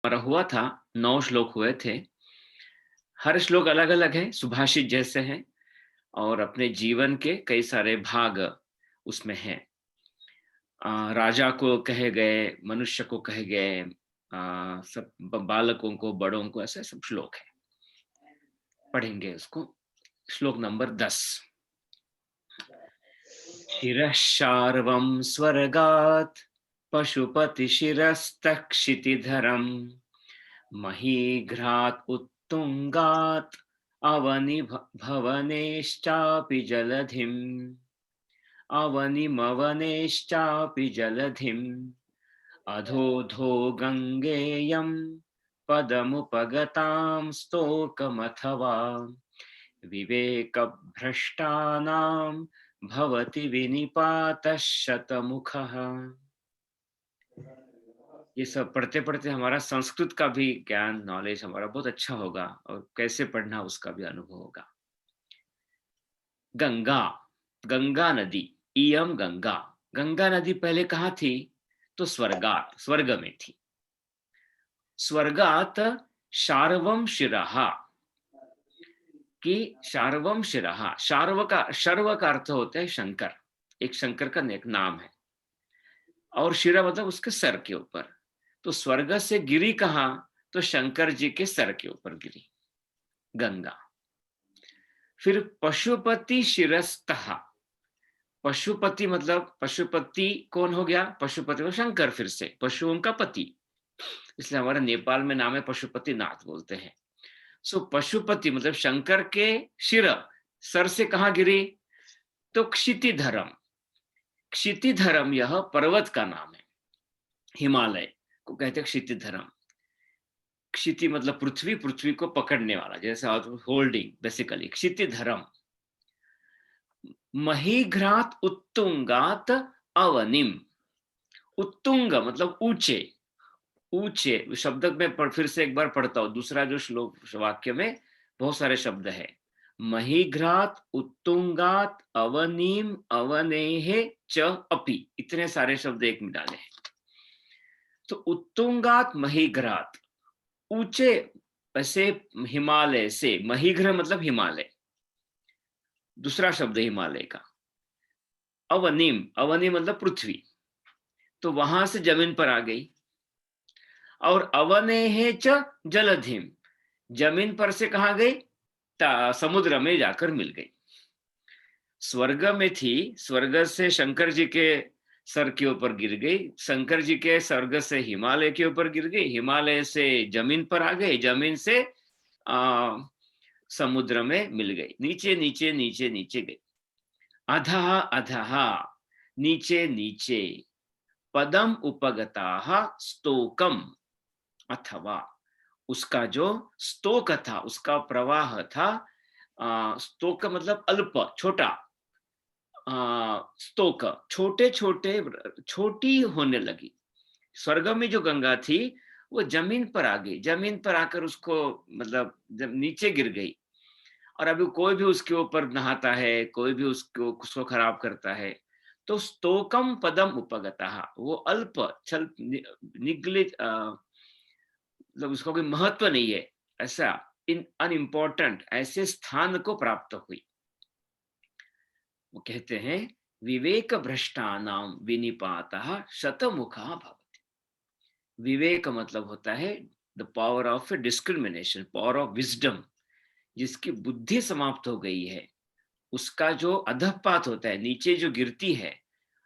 हमारा हुआ था, 9 श्लोक हुए थे। हर श्लोक अलग-अलग है, सुभाषित जैसे हैं और अपने जीवन के कई सारे भाग उसमें हैं। राजा को कहे गए, मनुष्य को कहे गए, सब बालकों को, बड़ों को, ऐसे सब श्लोक हैं। पढ़ेंगे उसको। श्लोक नंबर 10। शिरः शार्वं स्वर्गात् पशुपतिशिरस्तक्षितिधरम् महीघ्रात् उत्तुङ्गात् भवनेश्चापि जलधिम् अवनिमवनेश्चापि जलधिम् अधोऽधो गङ्गेयं पदमुपगतां स्तोकमथवा विवेकभ्रष्टानां भवति विनिपातः शतमुखः। ये सब पढ़ते पढ़ते हमारा संस्कृत का भी ज्ञान, नॉलेज हमारा बहुत अच्छा होगा और कैसे पढ़ना उसका भी अनुभव होगा। गंगा, गंगा नदी, इयम गंगा। गंगा नदी पहले कहाँ थी? तो स्वर्गात, स्वर्ग में थी। स्वर्गात शार्वम शिरः, कि शार्वम शिरः, शार्व का अर्थ होता है शंकर, एक शंकर का एक नाम है, और शिरा मतलब उसके सर के ऊपर। तो स्वर्ग से गिरी कहाँ? तो शंकर जी के सर के ऊपर गिरी गंगा। फिर पशुपति शिरस्तः, पशुपति मतलब पशुपति कौन हो गया? पशुपति को शंकर, फिर से पशुओं का पति, इसलिए हमारे नेपाल में नाम है पशुपति नाथ बोलते हैं। सो पशुपति मतलब शंकर के शिर, सर से कहाँ गिरी? तो क्षितिधरम। क्षितिधरम यह पर्वत का नाम है, हिमालय को कहते हैं क्षितिधरम। क्षिति मतलब पृथ्वी, पृथ्वी को पकड़ने वाला, जैसे होल्डिंग बेसिकली, क्षितिधरम। महीघ्रात उत्तुंगात अवनिम। उत्तुंग मतलब ऊंचे, ऊंचे शब्द में फिर से एक बार पढ़ता हूं, दूसरा जो श्लोक वाक्य में बहुत सारे शब्द है। महीघ्रात उत्तुंगात अवनीम अवनेहे च अपि, इतने सारे शब्द एक में डाले हैं। तो उत्तुंगात महीघ्रात, ऊंचे ऐसे हिमालय से, महीघ्र मतलब हिमालय, दूसरा शब्द हिमालय का। अवनिम, अवनी मतलब पृथ्वी, तो वहां से जमीन पर आ गई। और अवनेहे च जलधिम, जमीन पर से कहां गई? समुद्र में जाकर मिल गई। स्वर्ग में थी, स्वर्ग से शंकर जी के सर के ऊपर गिर गई, शंकर जी के स्वर्ग से हिमालय के ऊपर गिर गई, हिमालय से जमीन पर आ गई, जमीन से समुद्र में मिल गई, नीचे नीचे नीचे नीचे गई। अधः अधः, नीचे नीचे, पदम उपगताः स्तोकम, अथवा उसका जो स्तोक था, उसका प्रवाह था, स्तोक मतलब अल्प, छोटा, स्तोक छोटे छोटे, छोटी होने लगी। स्वर्ग में जो गंगा थी वो जमीन पर आ गई, जमीन पर आकर उसको मतलब जब नीचे गिर गई। और अभी कोई भी उसके ऊपर नहाता है, कोई भी उसको खराब करता है, तो स्तोकम पदम उपगतः, वो अल्प छल निगलित, मतलब उसका कोई महत्व नहीं है, ऐसा इन अनइम्पोर्टेंट ऐसे स्थान को प्राप्त हुई। वो कहते हैं विवेक भ्रष्टानाम विनिपातः शतमुखा भवति। विवेक मतलब होता है the power of discrimination, power of wisdom. जिसकी बुद्धि समाप्त हो गई है, उसका जो अधपात होता है, नीचे जो गिरती है,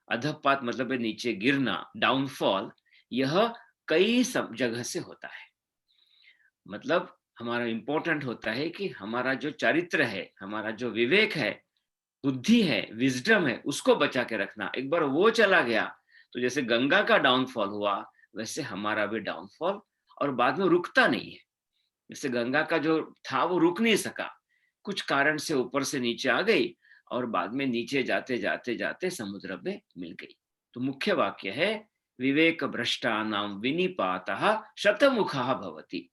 अधपात मतलब है नीचे गिरना, डाउनफॉल, यह कई सब जगह से होता है। मतलब हमारा इंपॉर्टेंट होता है कि हमारा जो चरित्र है, हमारा जो विवेक है, बुद्धि है, विजडम है, उसको बचा के रखना। एक बार वो चला गया तो जैसे गंगा का डाउनफॉल हुआ, वैसे हमारा भी डाउनफॉल, और बाद में रुकता नहीं है। जैसे गंगा का जो था वो रुक नहीं सका, कुछ कारण से ऊपर से नीचे आ गई और बाद में नीचे जाते जाते जाते समुद्र में मिल गई। तो मुख्य वाक्य है विवेक भ्रष्टानाम विनिपातः शतमुखः भवति।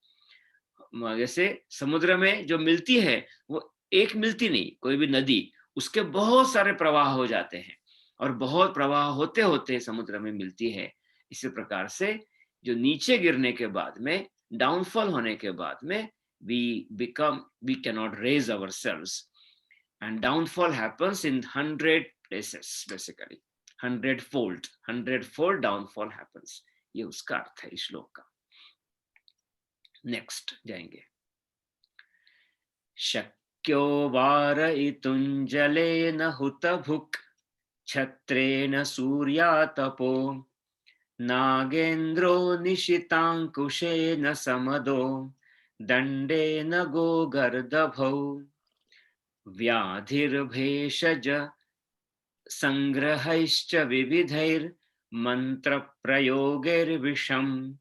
जैसे समुद्र में जो मिलती है वो एक मिलती नहीं, कोई भी नदी, उसके बहुत सारे प्रवाह हो जाते हैं और बहुत प्रवाह होते होते समुद्र में मिलती है। इसी प्रकार से जो नीचे गिरने के बाद में, डाउनफॉल होने के बाद में, we cannot raise ourselves, and downfall happens in 100 places basically, 100 fold downfall happens. ये उसका अर्थ है इस श्लोक का। नेक्स्ट जाएंगे। शक्यो वारयितुं जलेन हुतभुक् छत्रेण सूर्यातपो नागेन्द्रो निशितांकुशेन समदो दंडेन गोगर्दभौ व्याधिर्भेषज संग्रहैश्च विविधैर्मन्त्रप्रयोगैर्विषं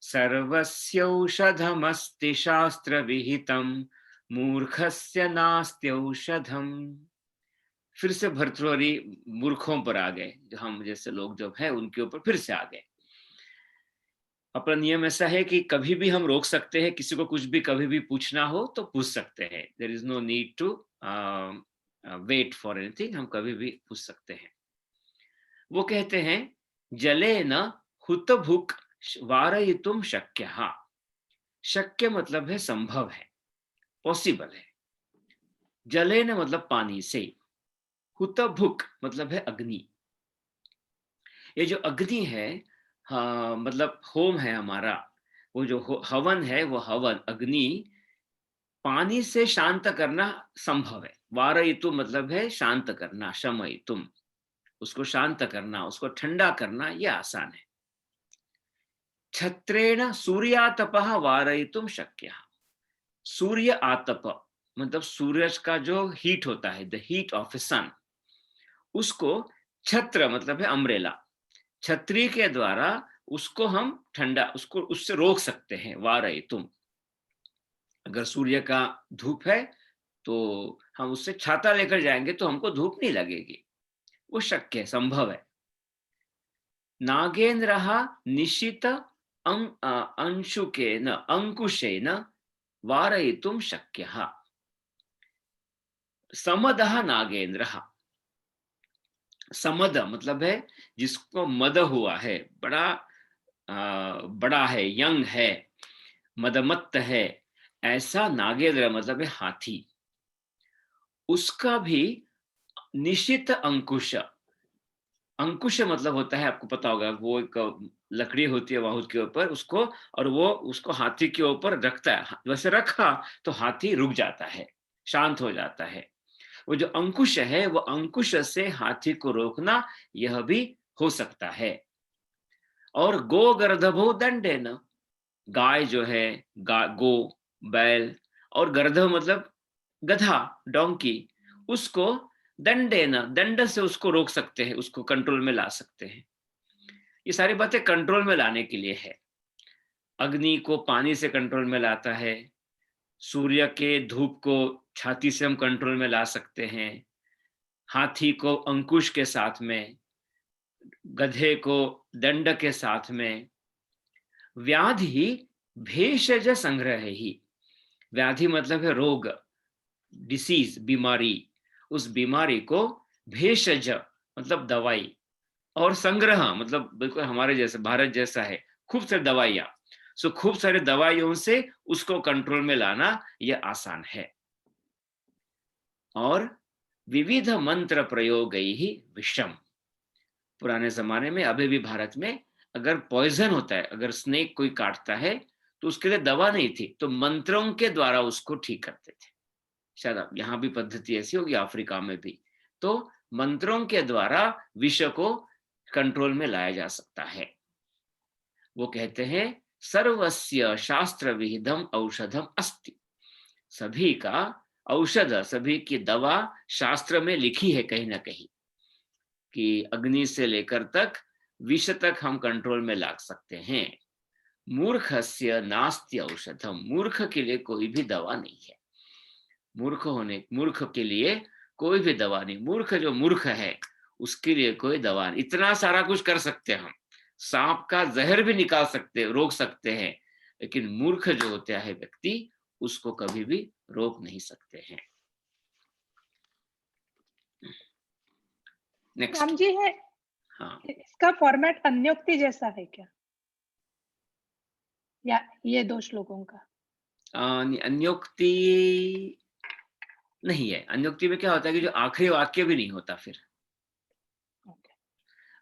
सर्वस्यौषधमस्ति शास्त्रविहितं मूर्खस्य नास्त्यौषधम्। फिर से भर्तृहरि मूर्खों पर आ गए, जो हम जैसे लोग जो है उनके ऊपर फिर से आ गए। अपना नियम ऐसा है कि कभी भी हम रोक सकते हैं, किसी को कुछ भी कभी भी पूछना हो तो पूछ सकते हैं। There is no need to wait for anything, हम कभी भी पूछ सकते हैं। वो कहते हैं जले न हुत भुक वारयितुम शक्यः। शक्य मतलब है संभव है, पॉसिबल है। जले न मतलब पानी से, हुत भुक मतलब है अग्नि। ये जो अग्नि है, हाँ, मतलब होम है हमारा, वो जो हवन है, वो हवन अग्नि पानी से शांत करना संभव है। वारयितु मतलब है शांत करना, शमयितुम उसको शांत करना, उसको ठंडा करना, ये आसान है। छत्रेण सूर्यातपः वारयितुम शक्यः। सूर्य आतप मतलब सूरज का जो हीट होता है, द हीट ऑफ सन, उसको छत्र मतलब है अम्ब्रेला, छतरी के द्वारा उसको हम ठंडा, उसको उससे रोक सकते हैं। वारयितुम, अगर सूर्य का धूप है तो हम उससे छाता लेकर जाएंगे तो हमको धूप नहीं लगेगी, वो शक्य है, संभव है। नागेन्द्रः निशित अंशुकेन अंकुशेन वारयितुं शक्यः। समदः नागेन्द्रः, समद मतलब है जिसको मद हुआ है, बड़ा है, यंग है, मदमत्त है, ऐसा नागेंद्र मतलब है हाथी, उसका भी निशित अंकुश। अंकुश मतलब होता है, आपको पता होगा, वो एक लकड़ी होती है बहुत के ऊपर उसको, और वो उसको हाथी के ऊपर रखता है, वैसे रखा तो हाथी रुक जाता है, शांत हो जाता है। वो जो अंकुश है, वो अंकुश से हाथी को रोकना, यह भी हो सकता है। और गो गर्दभो दंडेन, गाय जो है, गो बैल, और गर्दभ मतलब गधा, डोंकी, उसको दंडेन दंड से उसको रोक सकते हैं, उसको कंट्रोल में ला सकते हैं। ये सारी बातें कंट्रोल में लाने के लिए है। अग्नि को पानी से कंट्रोल में लाता है, सूर्य के धूप को छाती से हम कंट्रोल में ला सकते हैं, हाथी को अंकुश के साथ में, गधे को दंड के साथ में। व्याधि भेषज संग्रह ही, व्याधि मतलब है रोग, डिसीज, बीमारी, उस बीमारी को भेषज मतलब दवाई, और संग्रह मतलब बिल्कुल हमारे जैसे भारत जैसा है, खूब सारी दवाइयां, सो खूब सारी दवाइयों से उसको कंट्रोल में लाना यह आसान है। और विविध मंत्र प्रयोग ही विषम, पुराने जमाने में, अभी भी भारत में अगर पॉइजन होता है, अगर स्नेक कोई काटता है तो उसके लिए दवा नहीं थी, तो मंत्रों के द्वारा उसको ठीक करते थे। शायद यहाँ भी पद्धति ऐसी होगी, अफ्रीका में भी। तो मंत्रों के द्वारा विष को कंट्रोल में लाया जा सकता है। वो कहते हैं सर्वस्य शास्त्र विहितम औषधम अस्ति, सभी का औषध, सभी की दवा शास्त्र में लिखी है कहीं ना कहीं, कि अग्नि से लेकर तक विष तक हम कंट्रोल में ला सकते हैं। मूर्खस्य नास्ति औषधम, मूर्ख के लिए कोई भी दवा नहीं है। मूर्ख के लिए कोई भी दवा नहीं, मूर्ख जो मूर्ख है उसके लिए कोई दवा नहीं। इतना सारा कुछ कर सकते हैं हम, सांप का जहर भी निकाल सकते, रोक सकते हैं, लेकिन मूर्ख जो होता है व्यक्ति, उसको कभी भी रोक नहीं सकते हैं। नेक्स्ट। राम जी है, हाँ, इसका फॉर्मेट अन्योक्ति जैसा है क्या? या ये 2 श्लोकों का? अन्योक्ति नहीं है। अन्योक्ति में क्या होता है कि जो आखिरी वाक्य भी नहीं होता फिर। ओके।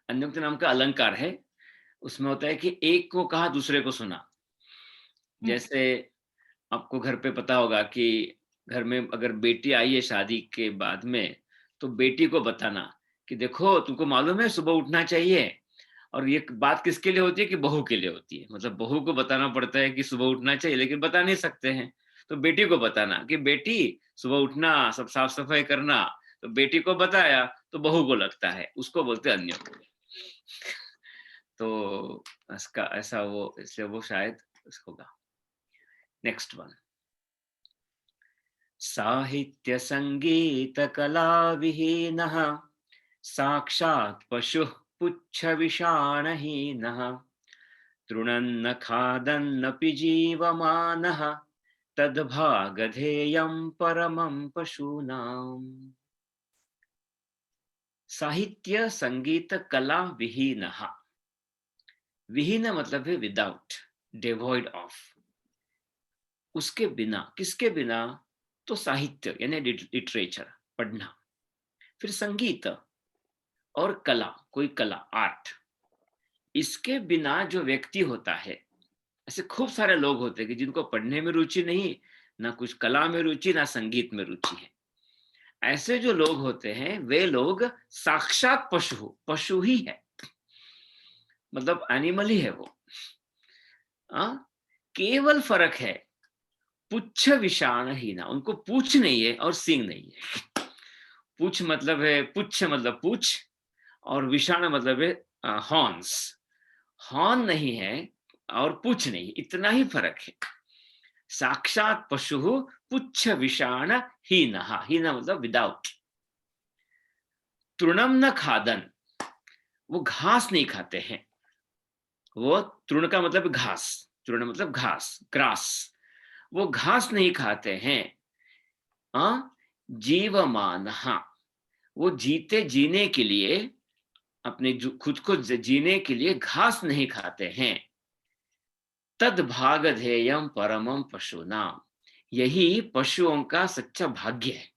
अन्योक्ति नाम का अलंकार है, उसमें होता है कि एक को कहा दूसरे को सुना। हुँ, जैसे आपको घर पे पता होगा कि घर में अगर बेटी आई है शादी के बाद में, तो बेटी को बताना कि देखो तुमको मालूम है सुबह उठना चाहिए। और ये बात किसके लिए होती है कि बहू के लिए होती है। मतलब बहू को बताना पड़ता है कि सुबह उठना चाहिए, लेकिन बता नहीं सकते हैं। तो बेटी को बताना कि बेटी सुबह उठना, सब साफ सफाई करना। तो बेटी को बताया तो बहू को लगता है, उसको बोलते हैं अन्योक्ति। तो इसका ऐसा वो इसलिए वो शायद होगा। Next one. साहित्य संगीत कला विहीनः साक्षात् पशुः पुच्छविषाणहीनः तृणन्न खादन्नपि जीवमानः तद्भागधेयं परमं पशूनाम्। साहित्य संगीत कला विहीनः। विहीन मतलब है विदाउट, डिवॉइड ऑफ। उसके बिना, किसके बिना? तो साहित्य यानी लिटरेचर, पढ़ना। फिर संगीत और कला, कोई कला, आर्ट। इसके बिना जो व्यक्ति होता है, ऐसे खूब सारे लोग होते हैं कि जिनको पढ़ने में रुचि नहीं, ना कुछ कला में रुचि, ना संगीत में रुचि है। ऐसे जो लोग होते हैं वे लोग साक्षात पशु ही है, मतलब एनिमल ही है वो। केवल फर्क है पुच्छ विषाण ही ना, उनको पूछ नहीं है और सींग नहीं है। पूछ मतलब है, पुच्छ मतलब पूछ, और विषाण मतलब है हॉर्न्स। हॉर्न नहीं है और पूछ नहीं, इतना ही फर्क है। साक्षात पशु पुच्छ विषाण हीन, हीन मतलब विदाउट। तृणम न खादन, वो घास नहीं खाते हैं। वो तृण का मतलब घास, तृण मतलब घास, ग्रास। वो घास नहीं खाते हैं। जीवमान, वो जीते जीने के लिए, अपने खुद को जीने के लिए घास नहीं खाते हैं। तद भागधेयम परमम पशुनाम, यही पशुओं का सच्चा भाग्य है।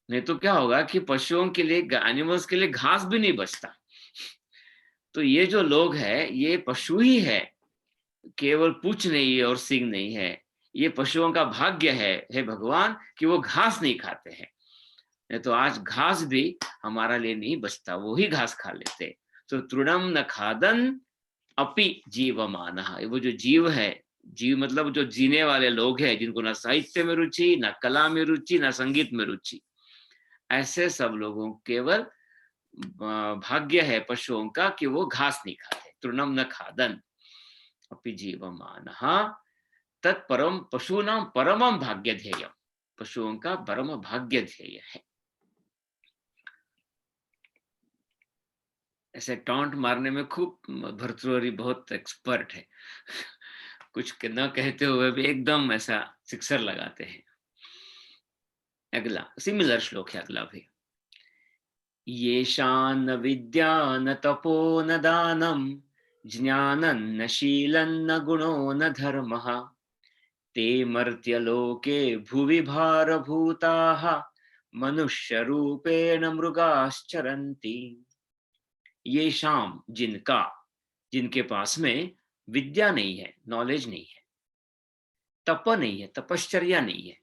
नहीं तो क्या होगा कि पशुओं के लिए, एनिमल्स के लिए घास भी नहीं बचता। तो ये जो लोग हैं ये पशु ही है, केवल पूंछ नहीं है और सींग नहीं है। ये पशुओं का भाग्य है हे भगवान कि वो घास नहीं खाते हैं। नहीं तो आज घास भी हमारा लिए नहीं बचता, वो ही घास खा लेते। तो तृणम न खादन अपि जीवमान, वो जो जीव है, जीव मतलब जो जीने वाले लोग हैं, जिनको ना साहित्य में रुचि, ना कला में रुचि, ना संगीत में रुचि, ऐसे सब लोगों केवल भाग्य है पशुओं का कि वो घास नहीं खाते। तृणम न खादन अपि जीवमान तत्परम पशूनाम परमम भाग्य ध्येय, पशुओं का परम भाग्य ध्येय है। ऐसे टॉन्ट मारने में खूब भर्तृहरि बहुत एक्सपर्ट है। कुछ न कहते हुए भी एकदम ऐसा सिक्सर लगाते हैं। अगला सिमिलर श्लोक है, अगला भी। येषान्न विद्या न तपो न दानम ज्ञानं न शीलं न गुणो न धर्मः ते मर्त्यलोके भुवि भारभूताः मनुष्यरूपेण मृगाश्चरन्ति। ये शाम, जिनका, जिनके पास में विद्या नहीं है, नॉलेज नहीं है, तप नहीं है, तपश्चर्या नहीं है,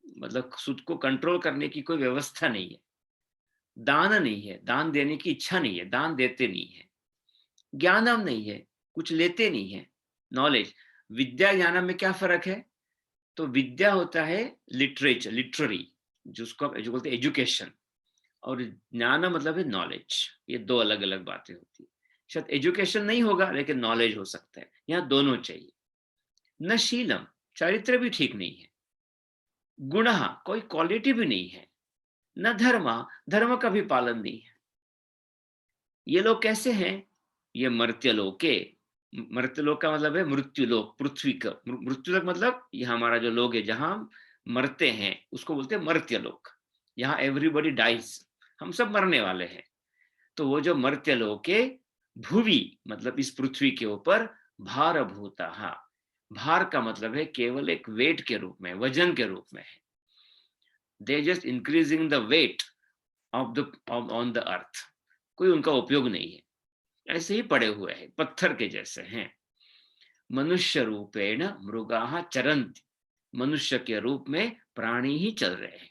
मतलब खुद को कंट्रोल करने की कोई व्यवस्था नहीं है, दान नहीं है, दान देने की इच्छा नहीं है, दान देते नहीं है, ज्ञानम नहीं है, कुछ लेते नहीं है, नॉलेज। विद्या ज्ञानम में क्या फर्क है? तो विद्या होता है लिटरेचर, लिटरेरी, जिसको जो बोलते हैं एजुकेशन, और ज्ञान मतलब है नॉलेज। ये दो अलग अलग बातें होती है। शायद एजुकेशन नहीं होगा लेकिन नॉलेज हो सकता है, यहाँ दोनों चाहिए। न शीलम, चरित्र भी ठीक नहीं है। गुण, कोई क्वालिटी भी नहीं है। न धर्म, धर्म का भी पालन नहीं है। ये लोग कैसे हैं? ये मर्त्यलोके, मर्त्यलोक का मतलब है मृत्युलोक, पृथ्वी का मृत्युलोक, मतलब ये हमारा जो लोग है जहां मरते हैं उसको बोलते हैं मर्त्यलोक। यहाँ एवरीबॉडी डाइज, हम सब मरने वाले हैं। तो वो जो मर्त्यलोके, भुवि मतलब इस पृथ्वी के ऊपर, भारभूतः, भार का मतलब है केवल एक वेट के रूप में, वजन के रूप में है। They just increasing the weight of the on the earth, कोई उनका उपयोग नहीं है, ऐसे ही पड़े हुए हैं, पत्थर के जैसे हैं। मनुष्य रूपेण मृगाः चरन्ति, मनुष्य के रूप में प्राणी ही चल रहे हैं,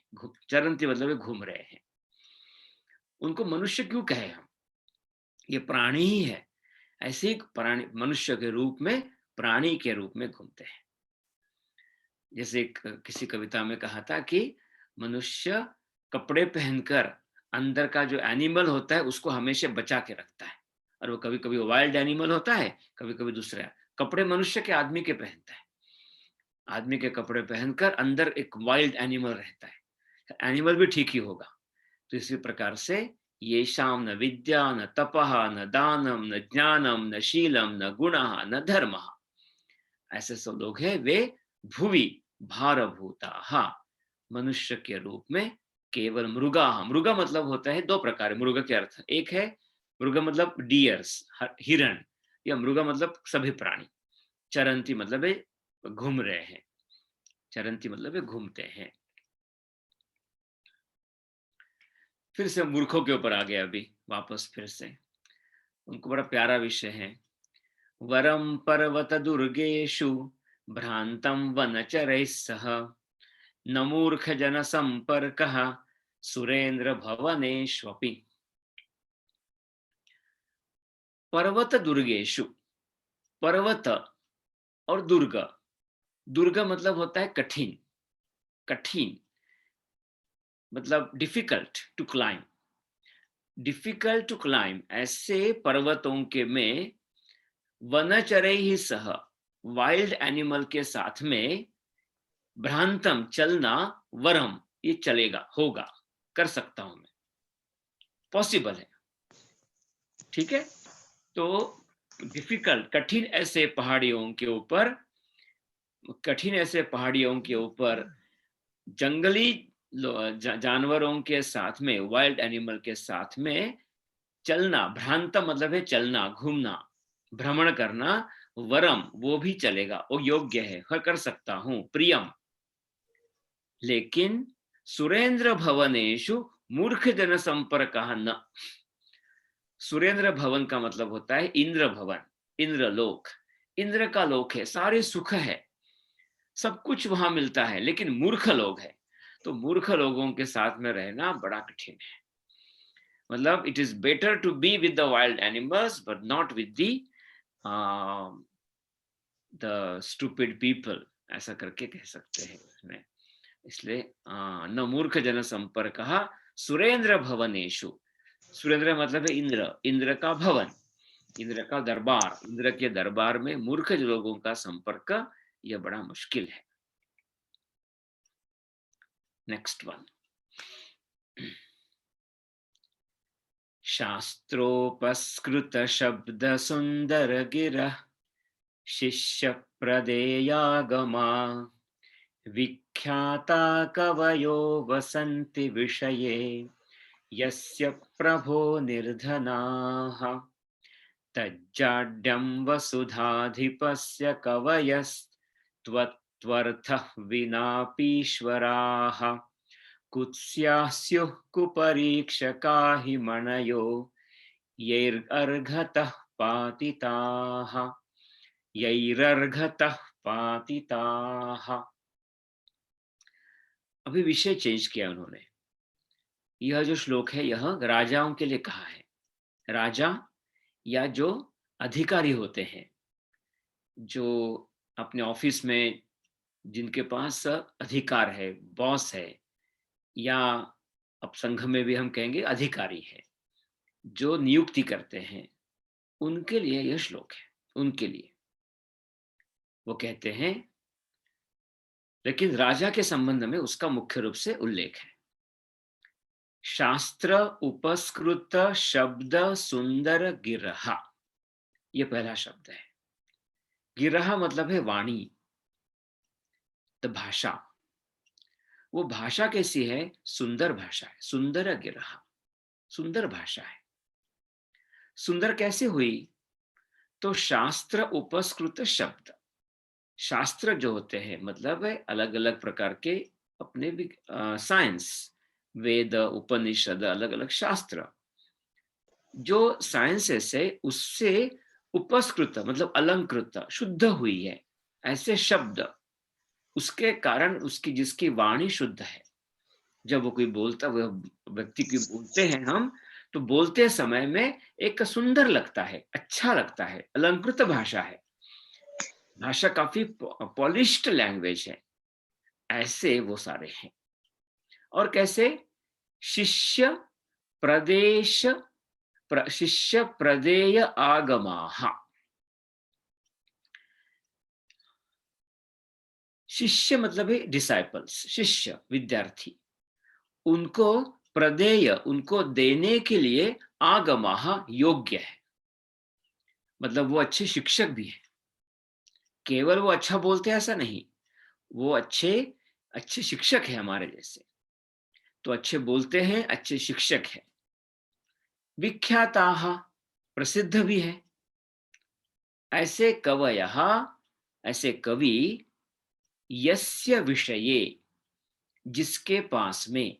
चरन्ति मतलब घूम रहे हैं। उनको मनुष्य क्यों कहे हम, ये प्राणी ही है, ऐसे ही प्राणी मनुष्य के रूप में प्राणी के रूप में घूमते हैं। जैसे किसी कविता में कहा था कि मनुष्य कपड़े पहनकर अंदर का जो एनिमल होता है उसको हमेशा बचा के रखता है, और वो कभी कभी वाइल्ड एनिमल होता है, कभी कभी दूसरा। कपड़े मनुष्य के आदमी के पहनता है, आदमी के कपड़े पहनकर अंदर एक वाइल्ड एनिमल रहता है, एनिमल भी ठीक ही होगा। तो इसी प्रकार से ये शाम न विद्या न तपः न दानम न ज्ञानम न शीलम न गुणः न धर्मः, ऐसे सब लोग हैं, वे भुवि भारभूता, मनुष्य के रूप में केवल मृगा। मृगा मतलब होता है दो प्रकार, मृग के अर्थ, एक है मृग मतलब डियर्स, हिरण, या मृगा मतलब सभी प्राणी। चरंती मतलब है घूम रहे हैं, चरंती मतलब है घूमते हैं। फिर से मूर्खों के ऊपर आ गया अभी वापस, फिर से उनको बड़ा प्यारा विषय है। वरम पर्वत दुर्गेशु भ्रांतम वनचरैः सह, न मूर्ख जन संपर्कः सुरेंद्र भवनेष्वपि। पर्वत दुर्गेशु, पर्वत और दुर्ग, दुर्ग मतलब होता है कठिन, कठिन मतलब difficult to climb, difficult to climb, ऐसे पर्वतों के में वनचरे ही सह, वाइल्ड एनिमल के साथ में, भ्रांतम चलना, वरम ये चलेगा, होगा, कर सकता हूं मैं, पॉसिबल है, ठीक है। तो डिफिकल्ट, कठिन ऐसे पहाड़ियों के ऊपर, कठिन ऐसे पहाड़ियों के ऊपर जंगली जानवरों के साथ में, वाइल्ड एनिमल के साथ में चलना, भ्रांत मतलब है चलना, घूमना, भ्रमण करना, वरम वो भी चलेगा, वो योग्य है, कर सकता हूं, प्रियम। लेकिन सुरेंद्र भवनेशु मूर्ख जन संपर्क न, सुरेंद्र भवन का मतलब होता है इंद्र भवन, इंद्र लोक, इंद्र का लोक है, सारे सुख है, सब कुछ वहां मिलता है, लेकिन मूर्ख लोग हैं, तो मूर्ख लोगों के साथ में रहना बड़ा कठिन है। मतलब it is better to be with the wild animals but not with the stupid people, ऐसा करके कह सकते हैं इसमें। इसलिए न मूर्ख जन संपर्क सुरेंद्र भवनेशु, सुरेंद्र मतलब है इंद्र, इंद्र का भवन, इंद्र का दरबार, इंद्र के दरबार में मूर्ख लोगों का संपर्क यह बड़ा मुश्किल है। नेक्स्ट वन, शास्त्रोपस्कृत शब्द सुंदर गिरः शिष्य प्रदेयागमा, विख्याता कवयो वसन्ति विषये यस्य प्रभो निर्धनाः, तज्जाड्यं वसुधाधिपस्य कवयस्त्वत्वर्थः विनापीश्वराः, कुत्स्याः स्युः कुपरीक्षका हि मणयो यैरर्घतः पातिताः, यैरर्घतः पातिताः। अभी विषय चेंज किया उन्होंने। यह जो श्लोक है यह राजाओं के लिए कहा है, राजा या जो अधिकारी होते हैं, जो अपने ऑफिस में जिनके पास अधिकार है, बॉस है, या अब संघ में भी हम कहेंगे अधिकारी है, जो नियुक्ति करते हैं, उनके लिए यह श्लोक है, उनके लिए वो कहते हैं। लेकिन राजा के संबंध में उसका मुख्य रूप से उल्लेख है। शास्त्र उपस्कृत शब्द सुंदर गिरहा, यह पहला शब्द है। गिरहा मतलब है वाणी, द भाषा। वो भाषा कैसी है, सुंदर भाषा है, सुंदर गिरहा, सुंदर भाषा है। सुंदर कैसे हुई, तो शास्त्र उपस्कृत शब्द, शास्त्र जो होते हैं मतलब है अलग अलग प्रकार के अपने भी साइंस, वेद उपनिषद अलग अलग शास्त्र, जो साइंसेस है उससे उपस्कृत मतलब अलंकृत शुद्ध हुई है ऐसे शब्द, उसके कारण उसकी जिसकी वाणी शुद्ध है, जब वो कोई बोलता वह व्यक्ति की बोलते हैं हम, तो बोलते समय में एक सुंदर लगता है, अच्छा लगता है, अलंकृत भाषा है, भाषा काफी पॉलिश्ड लैंग्वेज है, ऐसे वो सारे हैं। और कैसे? शिष्य प्रदेश शिष्य प्रदेय आगमाः, शिष्य मतलब है डिसाइपल्स, शिष्य विद्यार्थी, उनको प्रदेय उनको देने के लिए आगमाः योग्य है, मतलब वो अच्छे शिक्षक भी है, केवल वो अच्छा बोलते हैं ऐसा नहीं, वो अच्छे अच्छे शिक्षक है हमारे जैसे, तो अच्छे बोलते हैं, अच्छे शिक्षक है। विख्याताः प्रसिद्ध भी है, ऐसे कवयः ऐसे कवि, यस्य विषये जिसके पास में,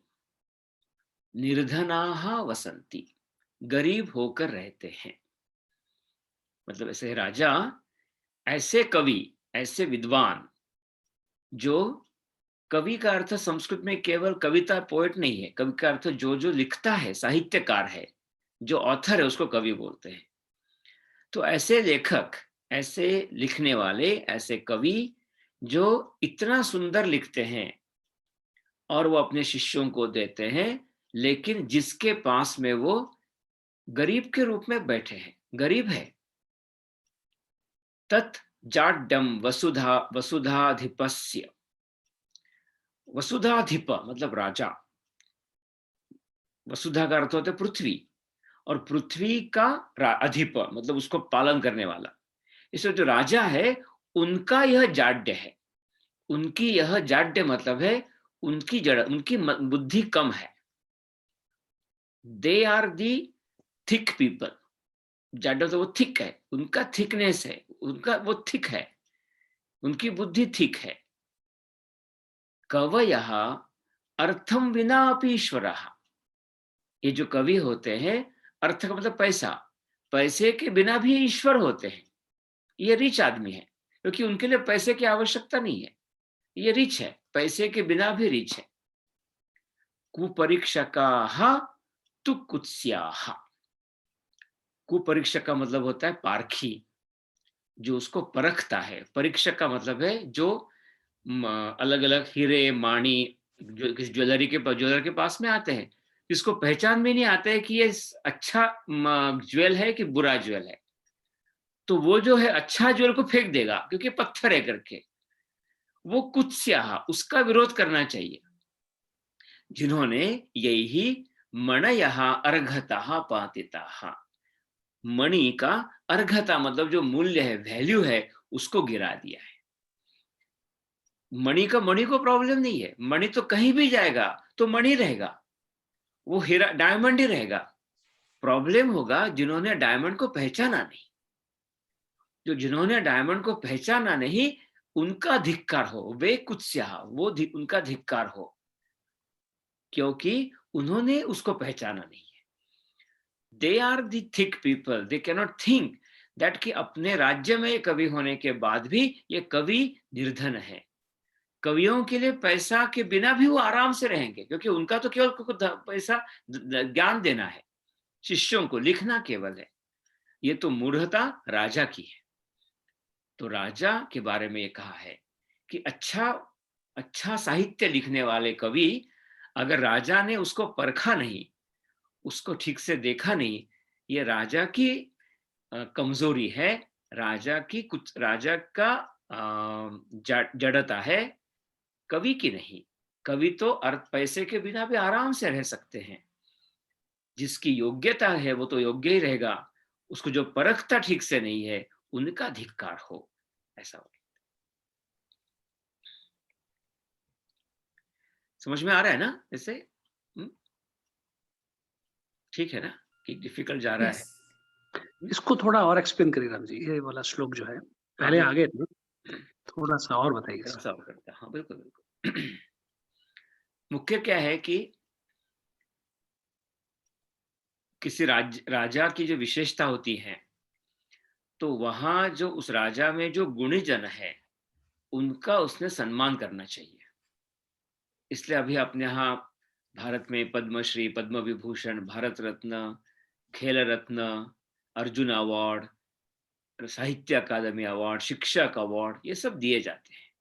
निर्धनाः वसंती गरीब होकर रहते हैं, मतलब ऐसे राजा, ऐसे कवि, ऐसे विद्वान, जो कवि का अर्थ संस्कृत में केवल कविता पोएट नहीं है, कवि का अर्थ जो जो लिखता है, साहित्यकार है, जो ऑथर है उसको कवि बोलते हैं। तो ऐसे लेखक, ऐसे लिखने वाले, ऐसे कवि जो इतना सुंदर लिखते हैं और वो अपने शिष्यों को देते हैं, लेकिन जिसके पास में वो गरीब के रूप में बैठे हैं, गरीब है, तत् जाड्यम वसुधा वसुधाधिपस्य, वसुधाधिप मतलब राजा, वसुधा का अर्थ होता है पृथ्वी, और पृथ्वी का अधिप मतलब उसको पालन करने वाला, इसलिए जो राजा है उनका यह जाड्य है, उनकी यह जाड्य मतलब है उनकी जड़, उनकी बुद्धि कम है, they are the thick people, जाड्य तो वो थिक है, उनका थिकनेस है, उनका वो थिक है, उनकी बुद्धि थिक है। कवयः अर्थम विना अपि ईश्वरः, ये जो कवि होते हैं, अर्थ का मतलब पैसा, पैसे के बिना भी ईश्वर होते हैं, ये रिच आदमी है, क्योंकि उनके लिए पैसे की आवश्यकता नहीं है, ये रिच है, पैसे के बिना भी रिच है। कुपरीक्षकाः तु कुत्स्याः, कुपरीक्षक का मतलब होता है पारखी, जो उसको परखता है, परीक्षक का मतलब है जो अलग अलग हीरे माणी जो किसी ज्वेलर के पास में आते हैं, इसको पहचान भी नहीं आता है कि ये अच्छा ज्वेल है कि बुरा ज्वेल है, तो वो जो है अच्छा ज्वेल को फेंक देगा क्योंकि पत्थर है करके, वो कुत्स्याः उसका विरोध करना चाहिए, जिन्होंने यही मणयः अर्घतः पातिताः, मणि का अर्घता मतलब जो मूल्य है, वैल्यू है, उसको गिरा दिया है। मणि को प्रॉब्लम नहीं है, मणि तो कहीं भी जाएगा तो मणि रहेगा, वो हीरा डायमंड ही रहेगा। प्रॉब्लम होगा जिन्होंने डायमंड को पहचाना नहीं, जो जिन्होंने डायमंड को पहचाना नहीं उनका धिक्कार हो, वे कुत्स्याः वो उनका धिक्कार हो, क्योंकि उन्होंने उसको पहचाना नहीं है। They are the thick people, they can not think that कि अपने राज्य में कवि होने के बाद भी ये कवि निर्धन है। कवियों के लिए पैसा के बिना भी वो आराम से रहेंगे, क्योंकि उनका तो केवल पैसा ज्ञान देना है, शिष्यों को लिखना केवल है, ये तो मूढ़ता राजा की है। तो राजा के बारे में ये कहा है कि अच्छा अच्छा साहित्य लिखने वाले कवि, अगर राजा ने उसको परखा नहीं, उसको ठीक से देखा नहीं, ये राजा की कमजोरी है, राजा की कुछ राजा का जड़ता है, कवि की नहीं। कवि तो अर्थ पैसे के बिना भी आराम से रह सकते हैं, जिसकी योग्यता है वो तो योग्य ही रहेगा, उसको जो परखता ठीक से नहीं है उनका धिक्कार हो, ऐसा हो। समझ में आ रहा है ना इससे? ठीक है ना कि डिफिकल्ट जा रहा है? Yes. इसको थोड़ा और एक्सप्लेन करिए राम जी, ये वाला श्लोक जो है, हाँ, पहले बिल्कुल। आगे थे, थोड़ा-सा और बताइए थोड़ा इसको। सा और करता हाँ, बिल्कुल, बिल्कुल। मुख्य क्या है कि किसी राजा की जो विशेषता होती है, तो वहाँ जो उस राजा में जो गुणीजन है, उनका उसने सम्मान करना चाहिए। इसलिए अभी अपने यहाँ भारत में पद्मश्री, पद्म विभूषण, भारत रत्न, खेल रत्न, अर्जुन अवार्ड, साहित्य अकादमी अवार्ड, शिक्षक अवार्ड, ये सब दिए जाते हैं।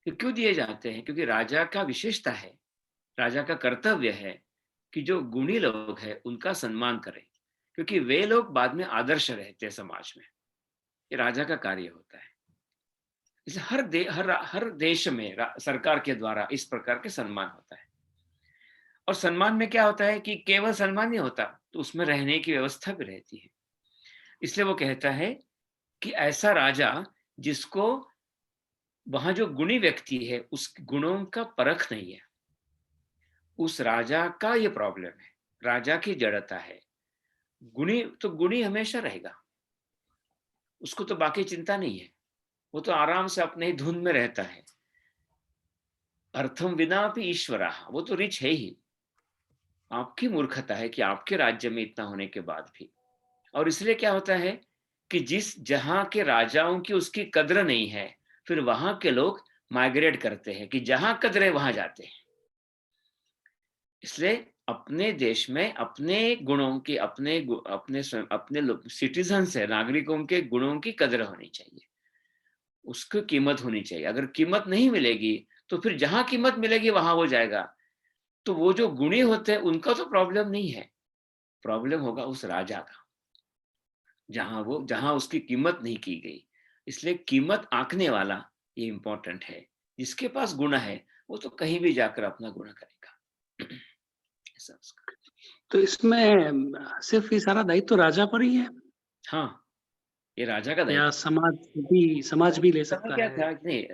ये क्यों दिए जाते हैं? क्योंकि राजा का विशेषता है, राजा का कर्तव्य है कि जो गुणी लोग हैं उनका सम्मान करें, क्योंकि वे लोग बाद में आदर्श रहते हैं समाज में। ये राजा का कार्य होता है। इसलिए हर देश में सरकार के द्वारा इस प्रकार के सम्मान होता है। और सम्मान में क्या होता है कि केवल सम्मान नहीं होता, तो उसमें रहने की व्यवस्था भी रहती है। इसलिए वो कहता है कि ऐसा राजा जिसको वहां जो गुणी व्यक्ति है उस गुणों का परख नहीं है, उस राजा का ये प्रॉब्लम है, राजा की जड़ता है। गुणी हमेशा रहेगा, उसको तो बाकी चिंता नहीं है, वो तो आराम से अपने ही धुन में रहता है। अर्थम विना भी ईश्वरा, वो तो रिच है ही। आपकी मूर्खता है कि आपके राज्य में इतना होने के बाद भी। और इसलिए क्या होता है कि जिस जहां के राजाओं की उसकी कद्र नहीं है, फिर वहां के लोग माइग्रेट करते हैं कि जहां कद्र है वहां जाते हैं। इसलिए अपने देश में अपने गुणों की अपने सिटीजन है, नागरिकों के गुणों की कद्र होनी चाहिए, उसकी कीमत होनी चाहिए। अगर कीमत नहीं मिलेगी तो फिर जहां कीमत मिलेगी वहां वो जाएगा। तो वो जो गुणी होते हैं उनका तो प्रॉब्लम नहीं है, प्रॉब्लम होगा उस राजा का, जहां उसकी कीमत नहीं की गई। इसलिए कीमत आंकने वाला ये इंपॉर्टेंट है। जिसके पास गुण है वो तो कहीं भी जाकर अपना गुण करेगा। ऐसा उसका। तो इसमें सिर्फ ये सारा दायित्व राजा पर ही है हाँ, ये राजा का दायित्व। या समाज भी ले उस समय सकता क्या है? था, नहीं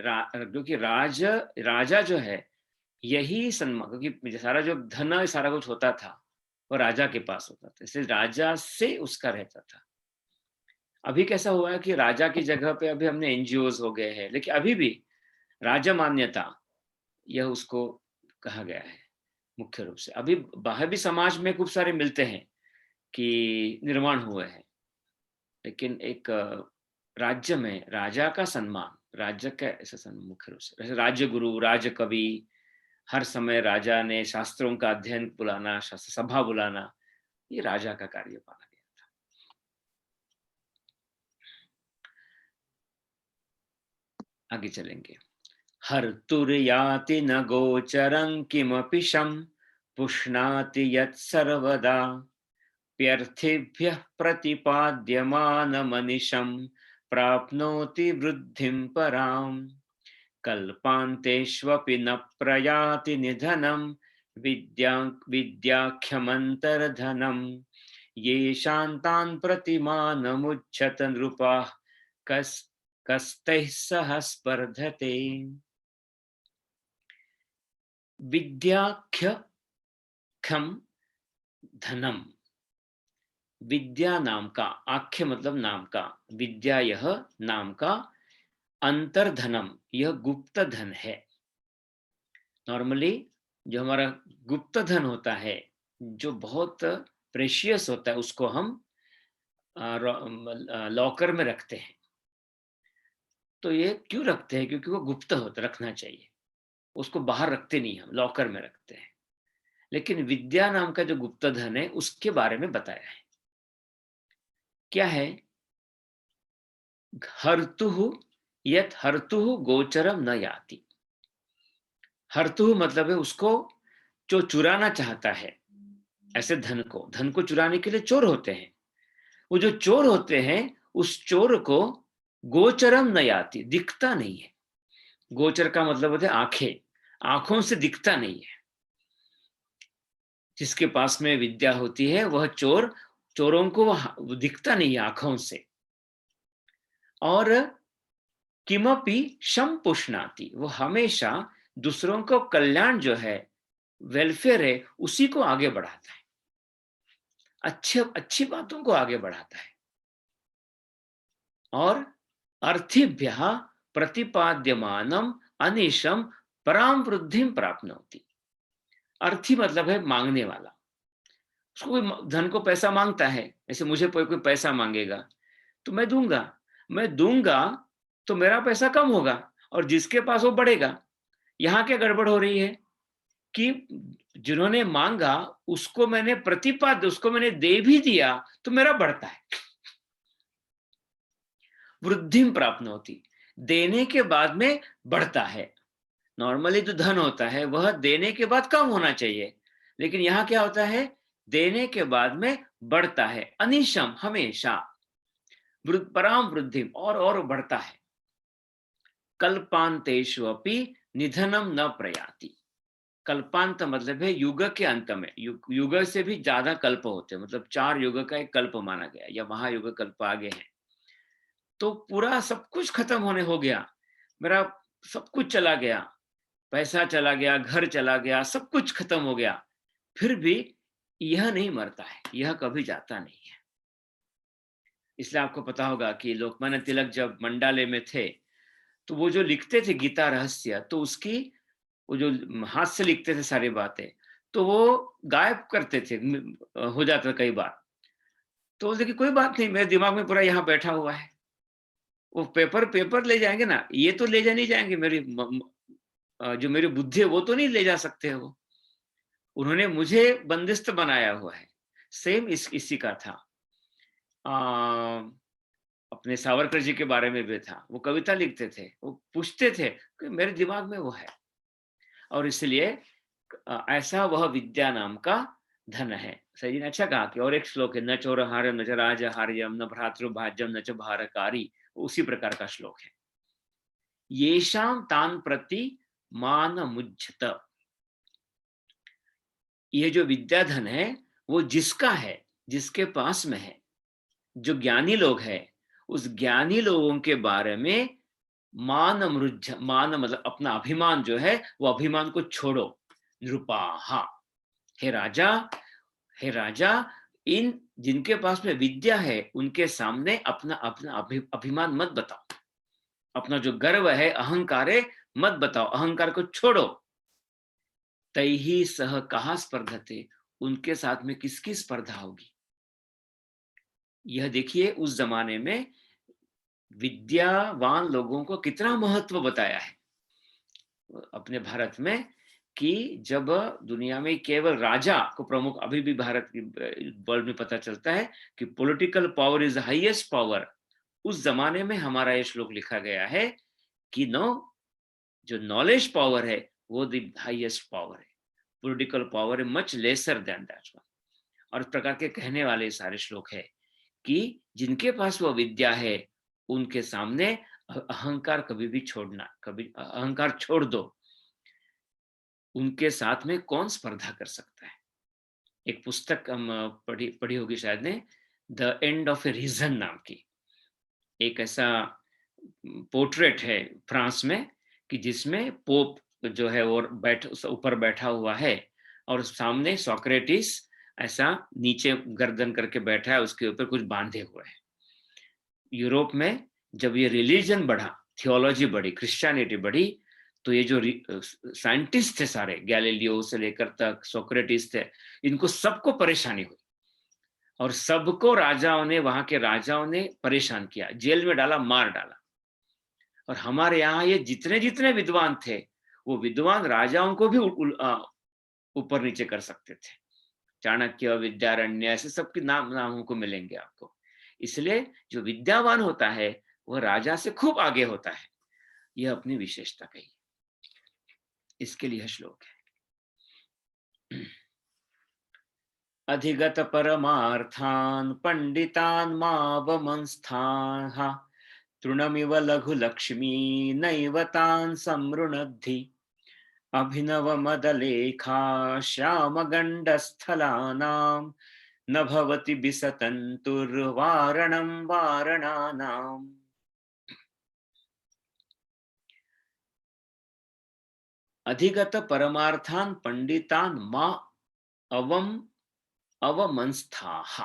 क्योंकि राजा जो है यही सम्मान, क्योंकि सारा जो धन है सारा कुछ होता था वो राजा के पास होता था, इसलिए राजा से उसका रहता था। अभी कैसा हुआ है कि राजा की जगह पे अभी हमने एनजीओज हो गए हैं, लेकिन अभी भी राजा मान्यता यह उसको कहा गया है मुख्य रूप से। अभी बाहर भी समाज में खूब सारे मिलते हैं कि निर्माण हुए हैं, लेकिन एक राज्य में राजा का सम्मान, राज्य का ऐसा सम्मान मुख्य रूप से, जैसे राज्य गुरु, राज कवि, हर समय राजा ने शास्त्रों का अध्ययन बुलाना, शास्त्र सभा बुलाना, ये राजा का कार्य माना गया था। आगे चलेंगे। हर तुर्याति न गोचरं किमपि शं पुष्णाति यत् सर्वदा प्यर्थिभ्यः प्रतिपाद्यमानमनिशं प्राप्नोति वृद्धिं पराम् कल्पान्तेष्वपि न प्रयाति निधनं विद्याख्यमन्तर्धनं येषां तान् प्रतिमानमुच्यत नृपाः कस्तैः सह स्पर्धते। विद्याख्यम धनम, विद्या नाम का, आख्य मतलब नाम का, विद्या यह नाम का, अंतर्धनम यह गुप्त धन है। नॉर्मली जो हमारा गुप्त धन होता है, जो बहुत प्रेशियस होता है, उसको हम लॉकर में रखते हैं। तो ये क्यों रखते हैं? क्योंकि वो गुप्त होता, रखना चाहिए, उसको बाहर रखते नहीं, हम लॉकर में रखते हैं। लेकिन विद्या नाम का जो गुप्त धन है उसके बारे में बताया है। क्या है? हर्तुः यत् हर्तुः गोचरम न याति। हर्तुः मतलब है उसको जो चुराना चाहता है, ऐसे धन को चुराने के लिए चोर होते हैं। वो जो चोर होते हैं उस चोर को गोचरम न याति, दिखता नहीं है। गोचर का मतलब होता है आंखें, आंखों से दिखता नहीं है। जिसके पास में विद्या होती है वह चोरों को वो दिखता नहीं है आंखों से। और किमपि शम पुष्णाति, वो हमेशा दूसरों को कल्याण जो है, वेलफेयर है, उसी को आगे बढ़ाता है। अच्छी बातों को आगे बढ़ाता है। और अर्थिभ्यः प्रतिपाद्यमानम अनिशम पराम वृद्धिम प्राप्नोति। अर्थी मतलब है मांगने वाला। उसको कोई धन को पैसा मांगता है, ऐसे मुझे कोई पैसा मांगेगा तो मैं दूंगा तो मेरा पैसा कम होगा और जिसके पास वो बढ़ेगा। यहाँ क्या गड़बड़ हो रही है कि जिन्होंने मांगा उसको मैंने उसको मैंने दे भी दिया तो मेरा बढ़ता है। वृद्धिम प्राप्नोति, देने के बाद में बढ़ता है। नॉर्मली जो धन होता है वह देने के बाद कम होना चाहिए, लेकिन यहाँ क्या होता है, देने के बाद में बढ़ता है। अनिशम, हमेशा। पराम वृद्धिम, और बढ़ता है। कल्पांतेषु अपि निधनम न प्रयाति। कल्पांत मतलब है युग के अंत में। युग से भी ज्यादा कल्प होते हैं, मतलब 4 युग का एक कल्प माना गया, या महायुग कल्प आगे है। तो पूरा सब कुछ खत्म होने हो गया, मेरा सब कुछ चला गया, पैसा चला गया, घर चला गया, सब कुछ खत्म हो गया, फिर भी यह नहीं मरता है, यह कभी जाता नहीं है। इसलिए आपको पता होगा कि लोकमान्य तिलक जब मंडाले में थे तो वो जो लिखते थे गीता रहस्य, तो उसकी वो जो हाथ से लिखते थे सारी बातें, तो वो गायब करते थे, हो जाता कई बार। तो बोलते कि कोई बात नहीं, मेरे दिमाग में पूरा यहाँ बैठा हुआ है। वो पेपर ले जाएंगे ना, ये तो ले जा नहीं जाएंगे, जो मेरी बुद्धि है वो तो नहीं ले जा सकते हो। उन्होंने मुझे बंदिस्त बनाया हुआ है। सेम इसी का था। अपने सावरकर जी के बारे में भी था, वो कविता लिखते थे, वो पूछते थे कि मेरे दिमाग में वो है। और इसलिए ऐसा वह विद्या नाम का धन है। सही जी ने अच्छा कहा कि और एक श्लोक है, न चोरहार न च राजहार्यम न भ्रातृभाज्यम न च भारकारी, उसी प्रकार का श्लोक है। येषां तान प्रति मान मुज्झत। ये जो विद्याधन है वो जिसका है, जिसके पास में है, जो ज्ञानी लोग हैं, उस ज्ञानी लोगों के बारे में मान मतलब अपना अभिमान जो है, वो अभिमान को छोड़ो। नृपाहा, हे राजा, इन जिनके पास में विद्या है उनके सामने अपना अभिमान मत बताओ, अपना जो गर्व है, अहंकार है, मत बताओ, अहंकार को छोड़ो। तैहि सह कहा स्पर्धते, उनके साथ में किसकी स्पर्धा होगी। यह देखिए उस जमाने में विद्यावान लोगों को कितना महत्व बताया है अपने भारत में, कि जब दुनिया में केवल राजा को प्रमुख, अभी भी भारत की वर्ल्ड में पता चलता है कि political power is highest power. उस जमाने में हमारा ये श्लोक लिखा गया है कि जो नॉलेज पावर है वो द हाईएस्ट पावर है, पॉलिटिकल पावर है much lesser than that one. और इस प्रकार के कहने वाले सारे श्लोक है कि जिनके पास वो विद्या है उनके सामने अहंकार कभी भी छोड़ना, कभी अहंकार छोड़ दो। उनके साथ में कौन स्पर्धा कर सकता है। एक पुस्तक हम पढ़ी होगी शायद ने, the end of a reason नाम की। एक ऐसा पोर्ट्रेट है फ्रांस में कि जिसमें पोप जो है वो ऊपर बैठा हुआ है और सामने सोक्रेटिस ऐसा नीचे गर्दन करके बैठा है, उसके ऊपर कुछ बांधे हुए है। यूरोप में जब ये रिलीजन बढ़ा, थियोलॉजी बढ़ी, क्रिश्चियनिटी बढ़ी, तो ये जो साइंटिस्ट थे सारे, गैलीलियो से लेकर तक सोक्रेटिस थे, इनको सबको परेशानी हुई और सबको वहां के राजाओं ने परेशान किया, जेल में डाला, मार डाला। और हमारे यहाँ ये जितने जितने विद्वान थे, वो विद्वान राजाओं को भी ऊपर नीचे कर सकते थे। चाणक्य, विद्यारण्य, ऐसे सबके नामों को मिलेंगे आपको। इसलिए जो विद्यावान होता है वह राजा से खूब आगे होता है, यह अपनी विशेषता कही। इसके लिए श्लोक है। अधिगत परमार्थान पंडितान मावमंस्थाः तृणमिव लघु लक्ष्मी नैव तान् समृणद्धि अभिनव मदलेखा श्याम गंडस्थलानां न भवति बिसतन्तुर्वारणं वारणानाम्। अधिगत परमार्थान पंडितान मा अवमंस्थाः,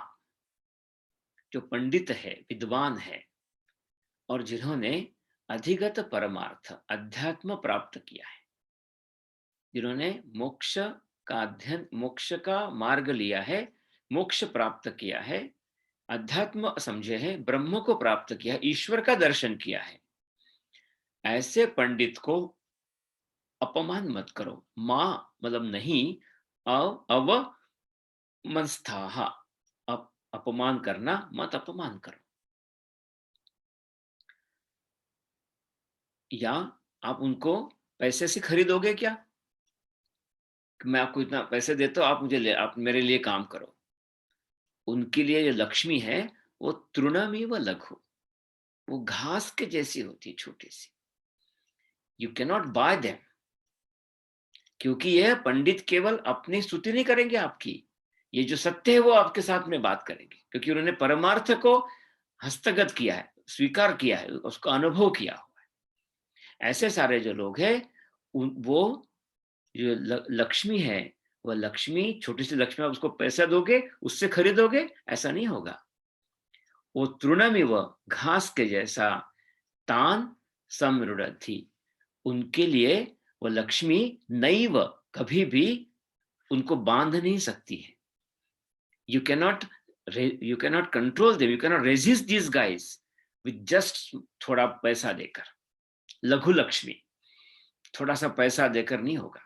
जो पंडित है, विद्वान है, और जिन्होंने अधिगत परमार्थ, अध्यात्म प्राप्त किया है, जिन्होंने मोक्ष का अध्ययन, मोक्ष का मार्ग लिया है, मोक्ष प्राप्त किया है, अध्यात्म समझे हैं, ब्रह्म को प्राप्त किया है, ईश्वर का दर्शन किया है, ऐसे पंडित को अपमान मत करो। मां मतलब नहीं, अवमंस्थाः, अपमान करना मत, अपमान करो। या आप उनको पैसे से खरीदोगे क्या? मैं आपको इतना पैसे देता हूं, आप मेरे लिए काम करो। उनके लिए जो लक्ष्मी है वो तृणमिव लघु, वो घास के जैसी होती है, छोटी सी। You can not buy them, क्योंकि यह पंडित केवल अपनी स्तुति नहीं करेंगे आपकी, ये जो सत्य है वो आपके साथ में बात करेंगे, क्योंकि उन्होंने परमार्थ को हस्तगत किया है, स्वीकार किया है, उसका अनुभव किया हुआ है। ऐसे सारे जो लोग हैं, वो जो लक्ष्मी है, वह लक्ष्मी, छोटी सी लक्ष्मी, आप उसको पैसा दोगे, उससे खरीदोगे, ऐसा नहीं होगा। वो तृणमिव, घास के जैसा, तान समृद्धि, उनके लिए वो लक्ष्मी नैव, कभी भी उनको बांध नहीं सकती है। You cannot control them, you cannot resist this guys with just थोड़ा पैसा देकर। लघु लक्ष्मी, थोड़ा सा पैसा देकर नहीं होगा।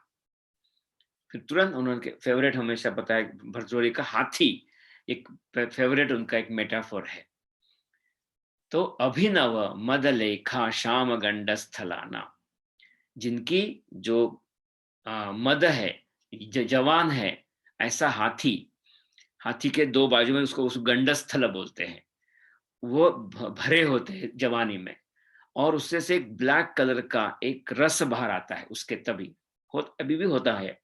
फिर तुरंत उन्होंने फेवरेट हमेशा बताया, भरतोड़ी का हाथी एक फेवरेट उनका एक मेटाफोर है। तो अभिनव मदलेखा श्याम गंड स्थलाना, जिनकी जो मद है, जवान है, ऐसा हाथी, हाथी के दो बाजू में, उसको उस गंडस्थल बोलते हैं, वो भरे होते हैं जवानी में, और उससे से एक ब्लैक कलर का एक रस बाहर आता है उसके, तभी अभी भी होता है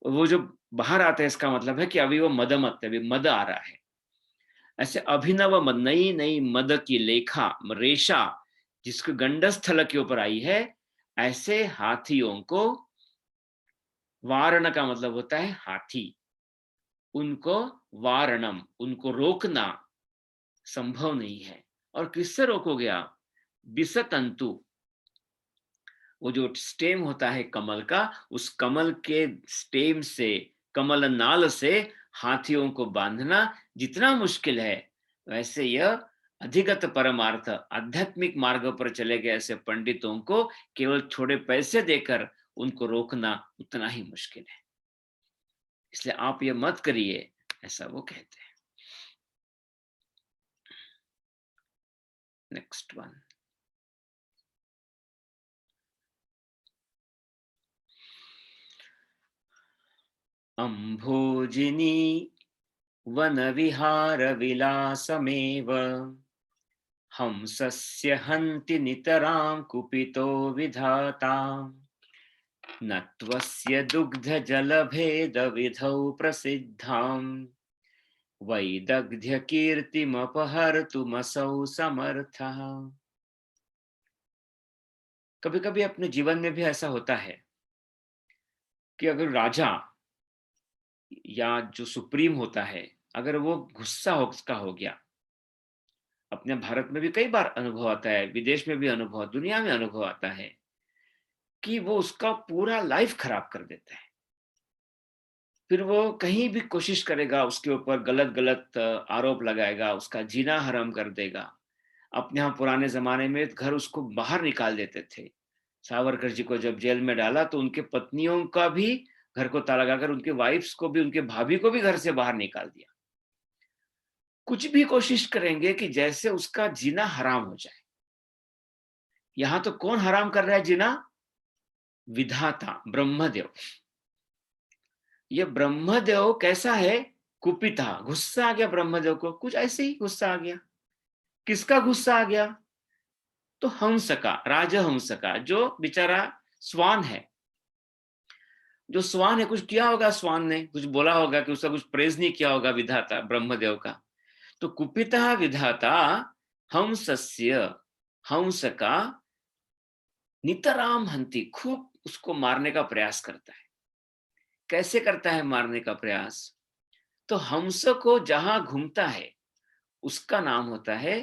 वो जो बाहर आता है, इसका मतलब है कि अभी वो मदमत है, अभी मद आ रहा है। ऐसे अभिनव मद, नई नई मद की लेखा, रेशा जिसको गंडस्थल के ऊपर आई है, ऐसे हाथियों को, वारण का मतलब होता है हाथी, उनको वारणम, उनको रोकना संभव नहीं है। और किससे रोकोगे आप? विसतंतु, वो जो स्टेम होता है कमल का, उस कमल के स्टेम से, कमल नाल से हाथियों को बांधना जितना मुश्किल है, वैसे यह अधिगत परमार्थ, आध्यात्मिक मार्ग पर चले गए ऐसे पंडितों को केवल थोड़े पैसे देकर उनको रोकना उतना ही मुश्किल है। इसलिए आप ये मत करिए, ऐसा वो कहते हैं। नेक्स्ट वन, अम्भोजिनी वन विहार विलासमेव हंसस्य हन्ति नितरां कुपितो विधाता, न त्वस्य दुग्ध जलभेद विधौ प्रसिद्धां वैदग्ध्य कीर्तिमपहर्तुमसौ समर्थः। कभी कभी अपने जीवन में भी ऐसा होता है कि अगर राजा या जो सुप्रीम होता है, अगर वो गुस्सा उसका हो गया, अपने भारत में भी कई बार अनुभव आता है, विदेश में भी अनुभव, दुनिया में अनुभव आता है कि वो उसका पूरा लाइफ खराब कर देता है। फिर वो कहीं भी कोशिश करेगा, उसके ऊपर गलत गलत आरोप लगाएगा, उसका जीना हराम कर देगा। अपने यहाँ पुराने जमाने में घर उसको बाहर निकाल देते थे। सावरकर जी को जब जेल में डाला तो उनके पत्नियों का भी घर को ताला लगाकर, उनके वाइफ्स को भी, उनके भाभी को भी घर से बाहर निकाल दिया। कुछ भी कोशिश करेंगे कि जैसे उसका जीना हराम हो जाए। यहां तो कौन हराम कर रहा है जीना? विधाता, ब्रह्मदेव। ये ब्रह्मदेव कैसा है? कुपिता, गुस्सा आ गया ब्रह्मदेव को, कुछ ऐसे ही गुस्सा आ गया। किसका गुस्सा आ गया? तो हंस का, राजहंस का, जो बेचारा स्वान है। जो स्वान है, कुछ किया होगा, स्वान ने कुछ बोला होगा, कि उसका कुछ प्रेज नहीं किया होगा विधाता ब्रह्मदेव का। तो कुपिता विधाता हंसस्य, हंस का, नितराम हंति, खूब उसको मारने का प्रयास करता है। कैसे करता है मारने का प्रयास? तो हंस को जहां घूमता है उसका नाम होता है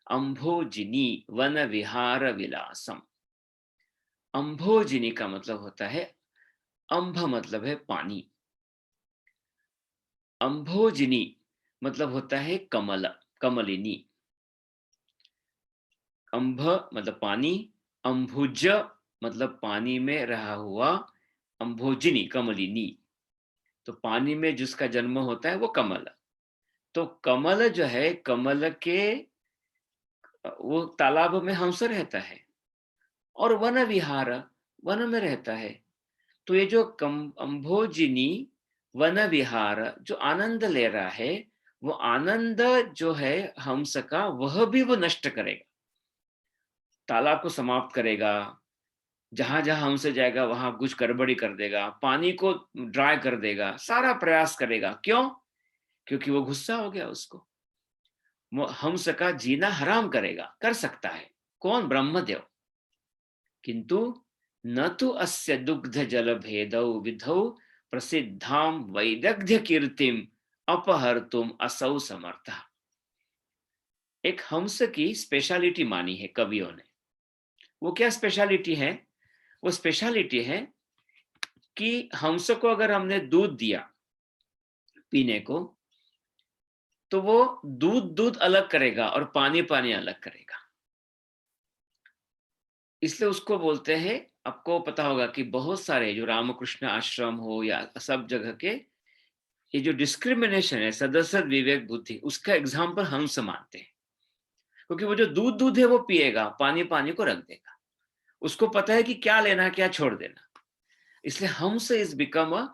अंभोजिनी वन विहार विलासम। अंभोजिनी का मतलब होता है, अंभ मतलब है पानी, अंभोजिनी मतलब होता है कमल, कमलिनी। अंभ मतलब पानी, अंभुज मतलब पानी में रहा हुआ, अंभोजिनी कमलिनी, तो पानी में जिसका जन्म होता है वो कमल। तो कमल जो है, कमल के वो तालाब में हंस रहता है, और वन विहार वन में रहता है। तो ये जो अंभोजिनी वन विहार जो आनंद ले रहा है, वो आनंद जो है हंस का, वह भी वो नष्ट करेगा, तालाब को समाप्त करेगा, जहां जहां हमसे जाएगा वहां कुछ गड़बड़ी कर देगा, पानी को ड्राई कर देगा, सारा प्रयास करेगा। क्यों? क्योंकि वो गुस्सा हो गया, उसको वो हंस का जीना हराम करेगा, कर सकता है। कौन? ब्रह्मदेव। किंतु न तो अस्य दुग्ध जल भेदौ विधौ प्रसिद्धाम वैदग्ध्य कीर्तिम अपहर्तुम असौ समर्थ। एक हंस की स्पेशलिटी मानी है कवियों ने। वो क्या स्पेशलिटी है? वो स्पेशलिटी है कि हंस को अगर हमने दूध दिया पीने को, तो वो दूध दूध अलग करेगा और पानी पानी अलग करेगा। इसलिए उसको बोलते हैं, आपको पता होगा कि बहुत सारे जो रामकृष्ण आश्रम हो या सब जगह के, ये जो डिस्क्रिमिनेशन है सदस्य विवेक बुद्धि, उसका एग्जाम्पल हंस मानते हैं। क्योंकि वो जो दूध दूध है वो पिएगा, पानी पानी को रख देगा, उसको पता है कि क्या लेना क्या छोड़ देना। इसलिए हंस is become a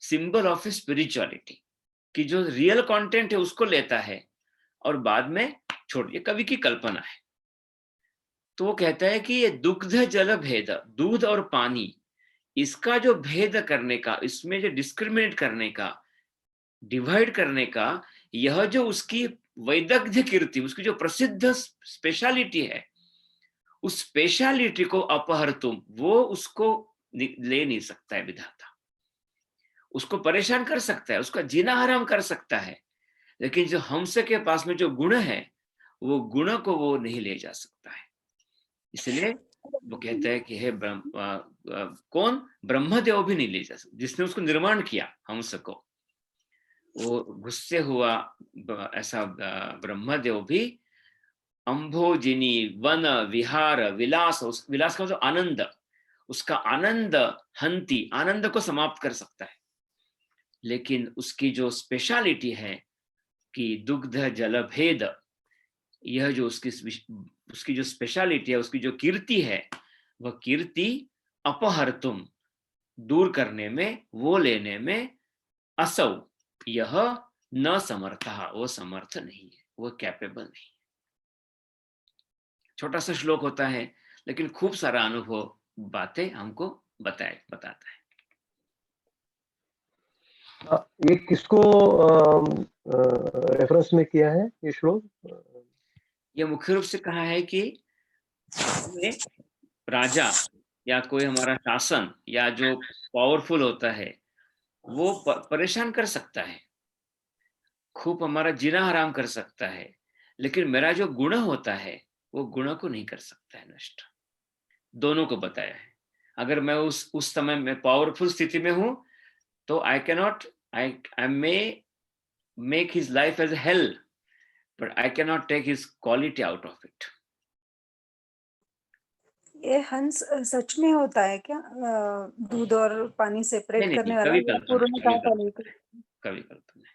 symbol of spirituality, कि जो रियल कंटेंट है उसको लेता है और बाद में छोड़, ये कवि की कल्पना है। तो वो कहता है कि ये दुग्ध जल भेद, दूध और पानी, इसका जो भेद करने का, इसमें जो डिस्क्रिमिनेट करने का, डिवाइड करने का, यह जो उसकी वैदग्ध्य कीर्ति, उसकी जो प्रसिद्ध स्पेशलिटी है, उस स्पेशलिटी को अपहर तुम, वो उसको ले नहीं सकता है विधाता, उसको परेशान कर सकता है, उसका जीना हराम कर सकता है, लेकिन जो हंस के पास में जो गुण है, वो गुण को वो नहीं ले जा सकता है। इसलिए वो कहता है कि हे कौन? ब्रह्मदेव भी नहीं ले जा सकता, जिसने उसको निर्माण किया हंस को, वो गुस्से हुआ ऐसा ब्रह्मदेव भी अंभोजिनी वन विहार विलास, उस विलास का मतलब आनंद, उसका आनंद हंती, आनंद को समाप्त कर सकता है। लेकिन उसकी जो स्पेशलिटी है कि दुग्ध जल भेद, यह जो उसकी जो स्पेशलिटी है, उसकी जो कीर्ति है, वह कीर्ति अपहर्तुम, दूर करने में, वो लेने में, असौ, यह न समर्थ, वो समर्थ नहीं है, वो कैपेबल नहीं है। छोटा सा श्लोक होता है, लेकिन खूब सारा अनुभव बातें हमको बताता है। ये किसको रेफरेंस में किया है ये श्लोक? ये मुख्य रूप से कहा है कि हमें राजा या कोई हमारा शासन या जो पावरफुल होता है, वो परेशान कर सकता है, खूब हमारा जीना हराम कर सकता है, लेकिन मेरा जो गुण होता है वो गुण को नहीं कर सकता है नष्ट। दोनों को बताया है। अगर मैं उस समय में पावरफुल स्थिति में हूं, तो I cannot, I may make his life as hell, but I cannot take his quality out of it. ये हंस सच में होता है क्या? दूध और पानी सेपरेट नहीं, करने वाला, कवि या कल्पना, पूर्ण का था लेकर? कवि कल्पना है।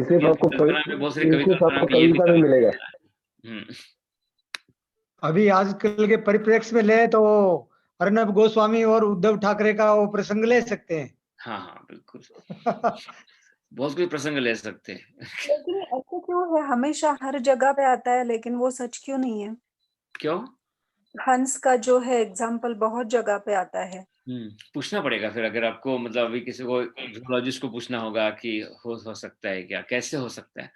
सिर्फ आपको कल्पना में बहुत सारी कवि सिर्फ कल्पना आपको में ये भी कविता में मिलेगा। अभी आजकल के परिप्रेक्ष्य में ले तो अर्णब गोस्वामी और उद्धव ठाकरे का वो प्रसंग ले सकते हैं। हाँ हाँ बिल्कुल, बहुत कुछ प्रसंग ले सकते हैं। लेकिन ऐसा क्यों है, हमेशा हर जगह पे आता है लेकिन वो सच क्यों नहीं है? क्यों? हंस का जो है एग्जाम्पल बहुत जगह पे आता है। पूछना पड़ेगा फिर, अगर आपको मतलब अभी किसी को जूलॉजिस्ट को पूछना होगा कि हो सकता है क्या, कैसे हो सकता है।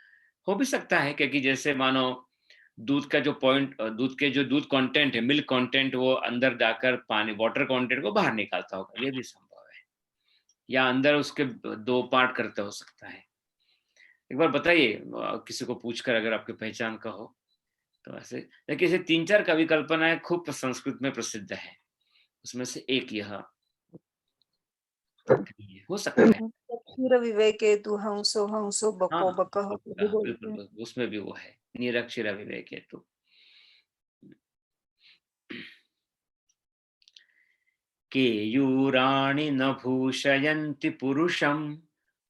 हो भी सकता है, क्योंकि जैसे मानो दूध का जो पॉइंट, दूध के जो दूध कंटेंट है, मिल्क कंटेंट, वो अंदर जाकर पानी वाटर कंटेंट को बाहर निकालता होगा, ये भी संभव है। या अंदर उसके 2 पार्ट करते हो सकता है। एक बार बताइए किसी को पूछकर अगर आपकी पहचान का हो तो ऐसे। देखिए ऐसे 3-4 कवि कल्पनाएं खूब संस्कृत में प्रसिद्ध है, उसमें से एक यह हो सकता है। क्षीर विवेके तु हंसो हंसो हाँ बको बकः पक्का, भी बोलते हैं। बिल्कुल उसमें भी वो है, निरक्षर विवेक हेतु। केयूराणि न भूषयन्ति पुरुषं,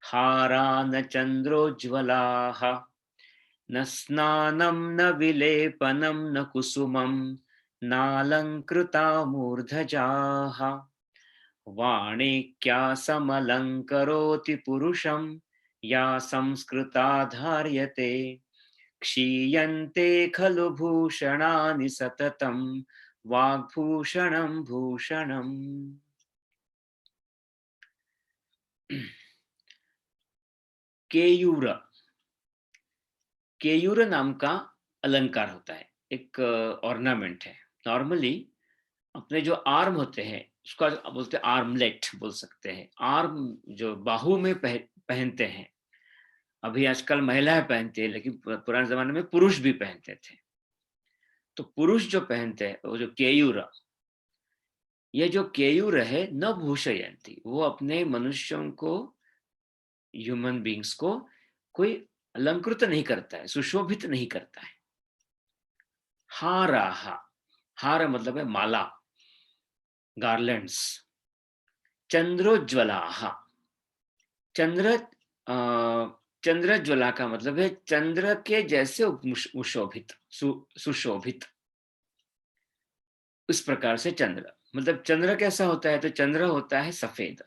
हारा न चन्द्रोज्ज्वलाः, न स्नानं न विलेपनं न कुसुमं, नालङ्कृता मूर्धजाः। वाणिक्या समलङ्करोति पुरुषं, या संस्कृता धार्यते, क्षीयन्ते खलु भूषणानि सततं, वाग्भूषणं भूषणम्। केयूर, केयूर नाम का अलंकार होता है, एक ऑर्नामेंट है। नॉर्मली अपने जो आर्म होते हैं उसका बोलते हैं आर्मलेट बोल सकते हैं। आर्म जो बाहु में पहनते हैं, अभी आजकल महिलाएं पहनती है, लेकिन पुराने जमाने में पुरुष भी पहनते थे। तो पुरुष जो पहनते हैं वो जो केयूर, ये जो केयूर है न भूषयंती, वो अपने मनुष्यों को, ह्यूमन बींग्स को कोई अलंकृत नहीं करता है, सुशोभित नहीं करता है। हाराहा, हार मतलब है माला, गार्लैंड्स। चंद्रोज्ज्वलाहा, चंद्र चंद्रज्वला का मतलब है चंद्र के जैसे सुशोभित, सुशोभित। इस प्रकार से चंद्र, मतलब चंद्र कैसा होता है, तो चंद्र होता है सफेद।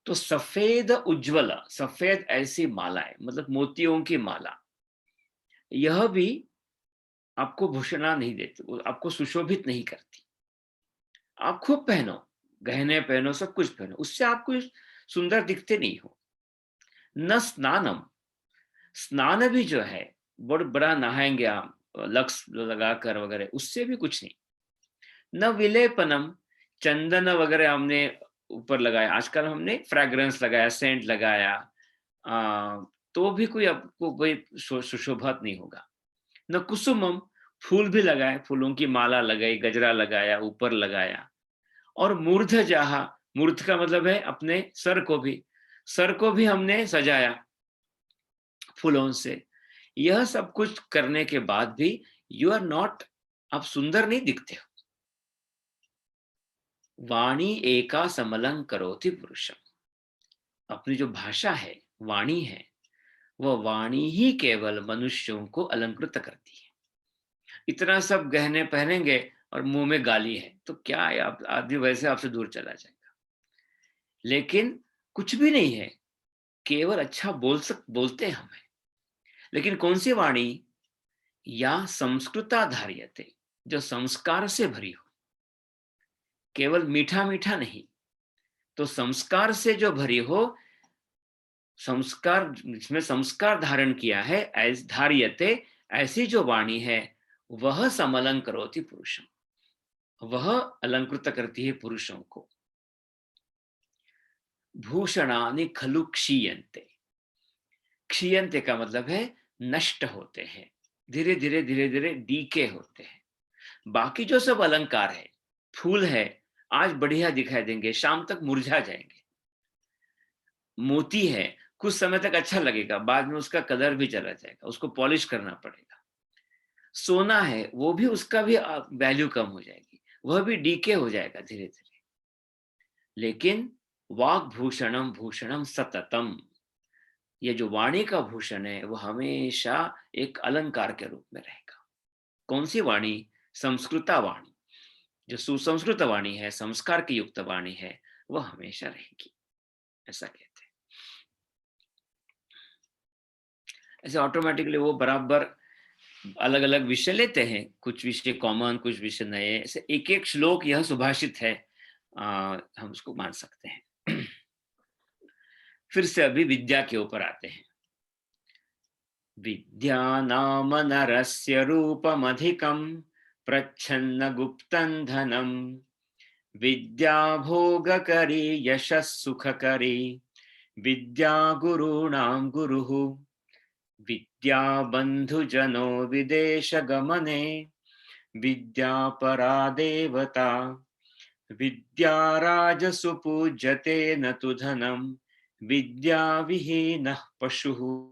तो सफेद उज्ज्वल, सफेद ऐसी मालाएं, मतलब मोतियों की माला, यह भी आपको भूषणा नहीं देती, आपको सुशोभित नहीं करती। आप खूब पहनो, गहने पहनो, सब कुछ पहनो, उससे आप कुछ सुंदर दिखते नहीं हो। न स्नानम, स्नान भी जो है बड़ा नहाएंगे आप लक्स लगाकर वगैरह, उससे भी कुछ नहीं। न विलेपनम, चंदन वगैरह हमने ऊपर लगाया, आजकल हमने फ्रेग्रेंस लगाया, सेंट लगाया, तो भी कोई आपको कोई सुशोभित नहीं होगा। न कुसुमम, फूल भी लगाए, फूलों की माला लगाई, गजरा लगाया, ऊपर लगाया। और मूर्धजाहा, मूर्ध का मतलब है अपने सर को भी, सर को भी हमने सजाया फूलों से। यह सब कुछ करने के बाद भी यू आर नॉट, आप सुंदर नहीं दिखते हो। वाणी एका समलंग करोति पुरुषम, अपनी जो भाषा है, वाणी है, वह वाणी ही केवल मनुष्यों को अलंकृत करती है। इतना सब गहने पहनेंगे और मुंह में गाली है तो क्या है, आप आदमी वैसे आपसे दूर चला जाएगा। लेकिन कुछ भी नहीं है, केवल अच्छा बोलते हैं हमें। लेकिन कौन सी वाणी, या संस्कृता धार्यते, जो संस्कार से भरी हो, केवल मीठा मीठा नहीं, तो संस्कार से जो भरी हो, संस्कार जिसमें संस्कार धारण किया है, धार्यते, ऐसी जो वाणी है, वह समलंक करोति पुरुषम, वह अलंकृत करती है पुरुषों को। भूषणानि खलु क्षीयन्ते, क्षीयन्ते का मतलब है नष्ट होते हैं, धीरे धीरे धीरे धीरे डीके होते हैं। बाकी जो सब अलंकार है, फूल है, आज बढ़िया दिखाई देंगे, शाम तक मुरझा जाएंगे। मोती है, कुछ समय तक अच्छा लगेगा, बाद में उसका कलर भी चला जाएगा, उसको पॉलिश करना पड़ेगा। सोना है, वो भी, उसका भी वैल्यू कम हो जाएगी, वह भी डीके हो जाएगा धीरे धीरे। लेकिन वाग भूषणम भूषणम सततम, ये जो वाणी का भूषण है वो हमेशा एक अलंकार के रूप में रहेगा। कौन सी वाणी, संस्कृता वाणी, जो सुसंस्कृत वाणी है, संस्कार की युक्त वाणी है, वह हमेशा रहेगी, ऐसा कहते हैं। ऐसे ऑटोमेटिकली वो बराबर अलग अलग विषय लेते हैं, कुछ विषय कॉमन, कुछ विषय नए, ऐसे एक एक श्लोक यह सुभाषित है, हम उसको मान सकते हैं। फिर से अभी विद्या के ऊपर आते हैं। विद्या नाम नरस्य रूपमधिकं प्रच्छन्न गुप्तं धनम्, विद्या भोगकरी यशः सुखकरी विद्या गुरूणां गुरुः विद्या बन्धुजनो विदेशगमने विद्या परा देवता विद्या राजसु पूज्यते न तु धनं विद्या विहीनः पशुः।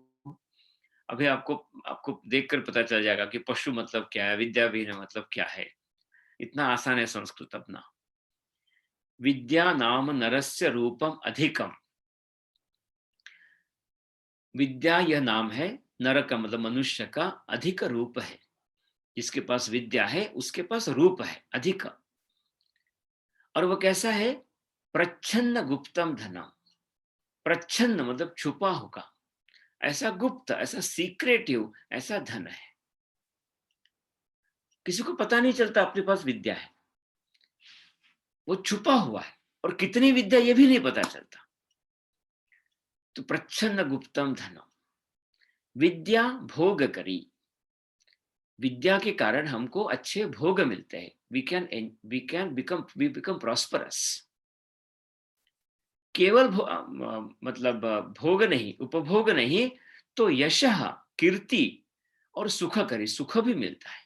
अभी आपको आपको देखकर पता चल जाएगा कि पशु मतलब क्या है, विद्या विहीन मतलब क्या है। इतना आसान है संस्कृत अपना। विद्या नाम नरस्य रूपम अधिकम। विद्या यह नाम है, नर का मतलब मनुष्य का अधिक रूप है। जिसके पास विद्या है उसके पास रूप है अधिक। और वो कैसा है? प्रच्छन्न गुप्तम धनम। प्रच्छन्न मतलब छुपा होगा, ऐसा गुप्त, ऐसा सीक्रेटिव, ऐसा धन है। किसी को पता नहीं चलता अपने पास विद्या है, वो छुपा हुआ है। और कितनी विद्या ये भी नहीं पता चलता। तो प्रच्छन्न गुप्तम धनम। विद्या भोग करी। विद्या के कारण हमको अच्छे भोग मिलते हैं। we become prosperous। केवल मतलब भोग नहीं, उपभोग नहीं, तो यशः कीर्ति और सुख करी, सुख भी मिलता है।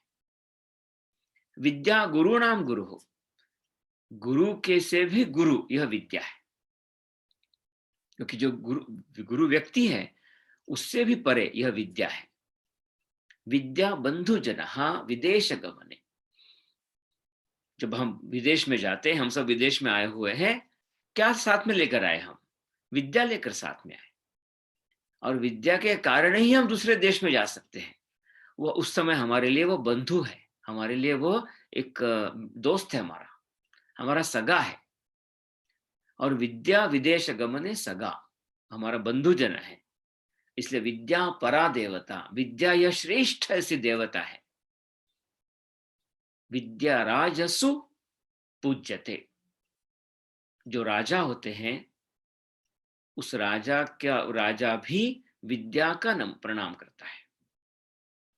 विद्या गुरुणाम गुरु हो। गुरु के से भी गुरु यह विद्या है। क्योंकि जो गुरु व्यक्ति है उससे भी परे यह विद्या है। विद्या बंधु जन विदेश गमने। जब हम विदेश में जाते हैं, हम सब विदेश में आए हुए हैं, क्या साथ में लेकर आए? हम विद्या लेकर साथ में आए। और विद्या के कारण ही हम दूसरे देश में जा सकते हैं। वो उस समय हमारे लिए वो बंधु है, हमारे लिए वो एक दोस्त है, हमारा सगा है। और विद्या विदेश गमने सगा, हमारा बंधुजन है। इसलिए विद्या परा देवता। विद्या यह श्रेष्ठ ऐसी देवता है। विद्या राजसु पूज्यते। जो राजा होते हैं उस राजा भी विद्या का प्रणाम करता है।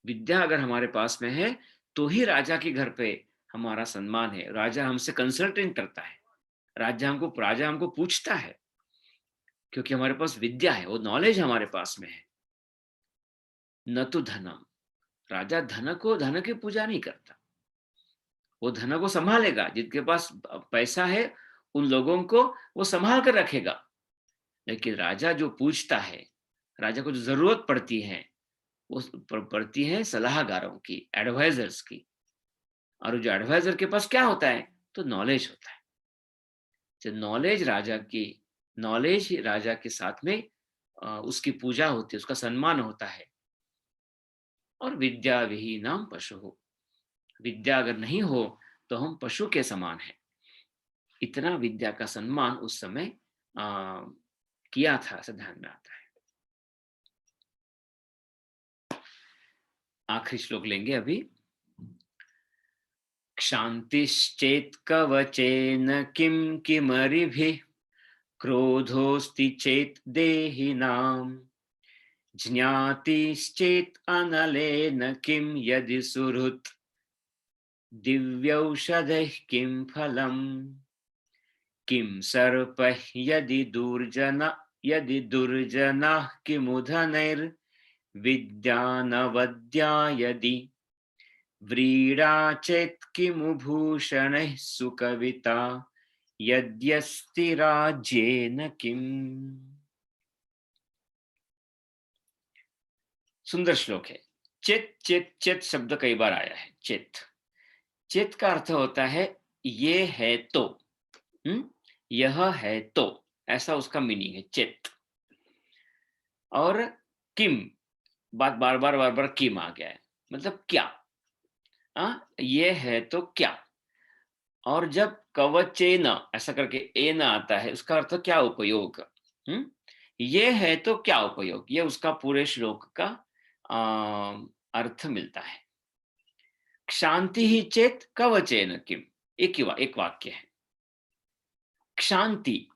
विद्या अगर हमारे पास में है तो ही राजा के घर पे हमारा सम्मान है। राजा हमसे कंसल्टिंग करता है, राजा हमको पूछता है, क्योंकि हमारे पास विद्या है, वो नॉलेज हमारे पास में है। न तो धनम। राजा धन की पूजा नहीं करता। वो धन को संभालेगा, जिनके पास पैसा है उन लोगों को वो संभाल कर रखेगा। लेकिन राजा जो पूछता है, राजा को जो जरूरत पड़ती है, वो पड़ती है सलाहकारों की, एडवाइजर्स की। और जो एडवाइजर के पास क्या होता है? तो नॉलेज होता है। जो नॉलेज ही राजा के साथ में उसकी पूजा होती है, उसका सम्मान होता है। और विद्या विहीनाम पशु हो। विद्या अगर नहीं हो तो हम पशु के समान हैं। इतना विद्या का सम्मान उस समय किया था, ऐसा ध्यान में आता है। आखिरी श्लोक लेंगे अभी। क्षान्तिश्चेत् कवचेन किं किमरिभिः क्रोधोऽस्ति चेत् देहिनाम् ज्ञातिश्चेत् अनलेन किं यदि सुहृत् दिव्यौषधैः किं फलम् किं सर्पः यदि दुर्जनाः किमुधनैर्विद्यानवद्या यदि व्रीडा चेत् किमु भूषणैः सुकविता यद्यस्ति राज्येन किम्। सुंदर श्लोक है। चित चित चित शब्द कई बार आया है। चित का अर्थ होता है ये है तो, यह है तो, ऐसा उसका मीनिंग है चित। और किम, बात बार बार किम आ गया है, मतलब क्या, ये है तो क्या। और जब कवचेन ऐसा करके ए न आता है, उसका अर्थ क्या उपयोग, ये है तो क्या उपयोग, ये उसका पूरे श्लोक का अर्थ मिलता है। क्षांति ही चेत कवचेन किम, एक वाक्य है। क्षांति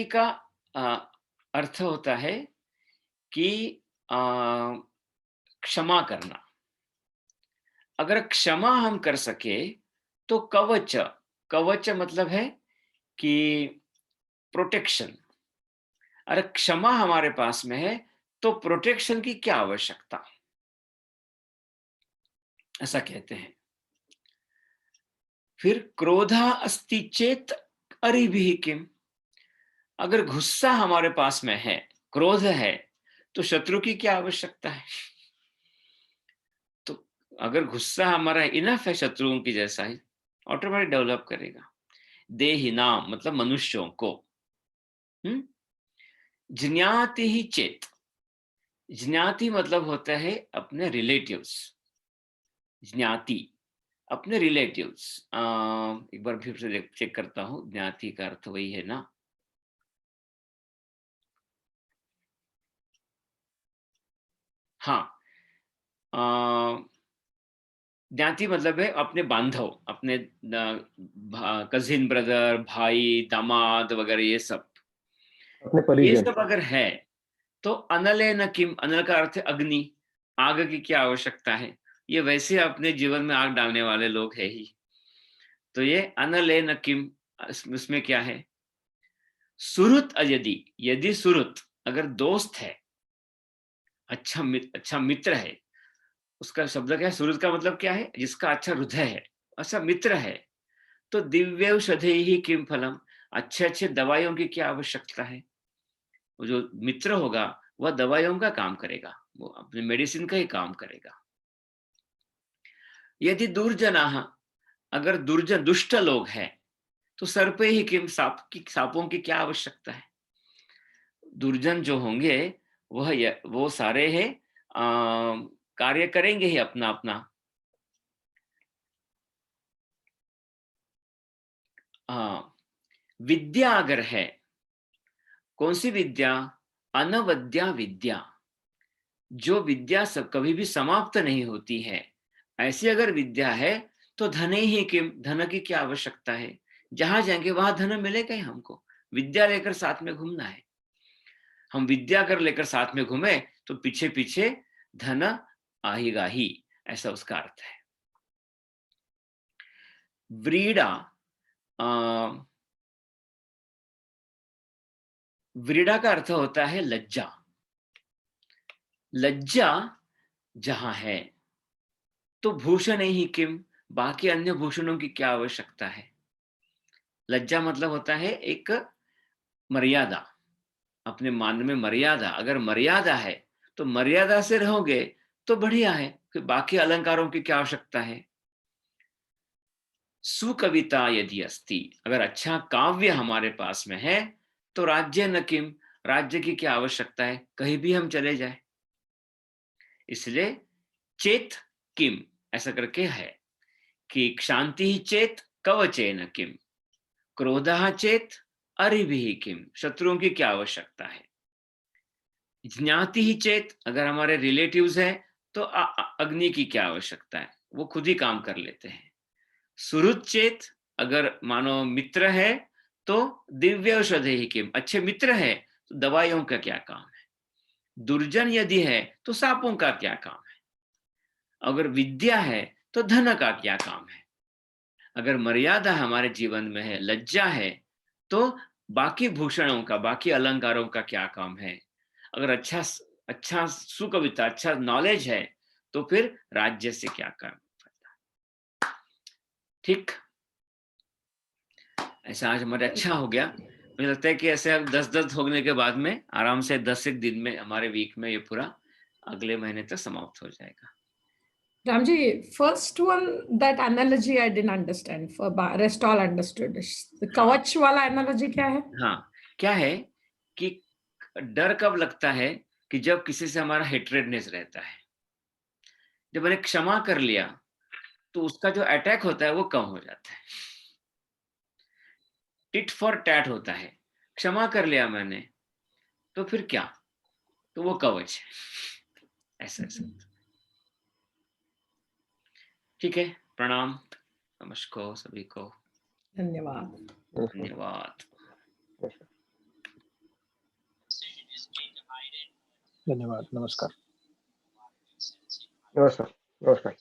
का अर्थ होता है कि क्षमा करना। अगर क्षमा हम कर सके तो कवच कवच मतलब है कि प्रोटेक्शन। अरे क्षमा हमारे पास में है तो प्रोटेक्शन की क्या आवश्यकता, ऐसा कहते हैं। फिर क्रोधा अस्ति चेत अरिभिः किम, अगर गुस्सा हमारे पास में है, क्रोध है, तो शत्रु की क्या आवश्यकता है। तो अगर गुस्सा हमारा इनफ है शत्रुओं की जैसा ही, ऑटोमेटिक डेवलप करेगा। देहि नाम मतलब मनुष्यों को। ज्ञाति ही चेत, ज्ञाति मतलब होता है अपने रिलेटिव्स। ज्ञाति अपने रिलेटिव्स। एक बार फिर से चेक करता हूं, ज्ञाति का अर्थ वही है ना। हाँ, ज्ञाति मतलब है अपने बांधव, अपने कजिन, ब्रदर, भाई, दामाद वगैरह, ये सब। अपने ये परिजन। सब अगर है तो अनले न किम, अनल का अर्थ है अग्नि, आग की क्या आवश्यकता है, ये वैसे अपने जीवन में आग डालने वाले लोग है ही। तो ये अनले न किम, इसमें क्या है। सुहृत यदि, यदि सुहृत अगर दोस्त है, अच्छा मित्र है, उसका शब्द क्या है, सुहृत का मतलब क्या है, जिसका अच्छा हृदय है, अच्छा मित्र है, तो दिव्यौषधि किम फलम, अच्छे अच्छे दवाइयों की क्या आवश्यकता है। वो जो मित्र होगा वह दवाइयों का काम करेगा, वो अपने मेडिसिन का ही काम करेगा। यदि दुर्जना, अगर दुर्जन दुष्ट लोग हैं, तो सर्पे ही किम, सांपों की क्या आवश्यकता है। दुर्जन जो होंगे वो सारे हैं, कार्य करेंगे ही अपना अपना। विद्या अगर है, कौन सी विद्या, अनवद्या विद्या, जो विद्या सब कभी भी समाप्त नहीं होती है, ऐसी अगर विद्या है, तो धन ही किम, धन की क्या आवश्यकता है। जहां जाएंगे वहां धन मिलेगा ही हमको, विद्या लेकर साथ में घूमना है। हम विद्या कर लेकर साथ में घूमे तो पीछे पीछे धन आएगा ही, ऐसा उसका अर्थ है। व्रीड़ा, व्रीड़ा का अर्थ होता है लज्जा। लज्जा जहां है तो भूषण ही किम, बाकी अन्य भूषणों की क्या आवश्यकता है। लज्जा मतलब होता है एक मर्यादा, अपने मान में मर्यादा, अगर मर्यादा है तो मर्यादा से रहोगे तो बढ़िया है, फिर बाकी अलंकारों की क्या आवश्यकता है। सुकविता यदि अस्ति, अगर अच्छा काव्य हमारे पास में है, तो राज्य न किम, राज्य की क्या आवश्यकता है, कहीं भी हम चले जाए। इसलिए चेत किम ऐसा करके है कि शांति चेत कवचेन किम, क्रोधः चेत अरिभिः किम, शत्रुओं की क्या आवश्यकता है। ज्ञाति ही चेत, अगर हमारे रिलेटिव्स हैं तो अग्नि की क्या आवश्यकता है, वो खुद ही काम कर लेते हैं। सुहृद चेत, अगर मानो मित्र है तो दिव्य औषधि किम, अच्छे मित्र है तो दवाइयों का क्या काम है। दुर्जन यदि है तो सांपों का क्या काम है। अगर विद्या है तो धन का क्या काम है। अगर मर्यादा हमारे जीवन में है, लज्जा है, तो बाकी भूषणों का, बाकी अलंकारों का क्या काम है। अगर अच्छा सुकविता, अच्छा नॉलेज है, तो फिर राज्य से क्या काम। ठीक, ऐसा आज हमारे अच्छा हो गया। मुझे लगता है कि ऐसे अब 10 होने के बाद में आराम से 10 एक दिन में हमारे वीक में ये पूरा अगले महीने तक समाप्त हो जाएगा। Ramji, first one, that analogy I didn't understand. For rest all understood. The कवच वाला analogy क्या है? हाँ, क्या है कि डर कब लगता है कि जब किसी से हमारा हेट्रेडनेस रहता है। जब मैंने क्षमा कर लिया तो उसका जो अटैक होता है वो कम हो जाता है। टिट फॉर टैट होता है, क्षमा कर लिया मैंने तो फिर क्या, तो वो कवच है। ऐसा ऐसा। ठीक है, प्रणाम, नमस्कार सभी को। धन्यवाद। धन्यवाद। धन्यवाद। नमस्कार। नमस्कार। नमस्कार।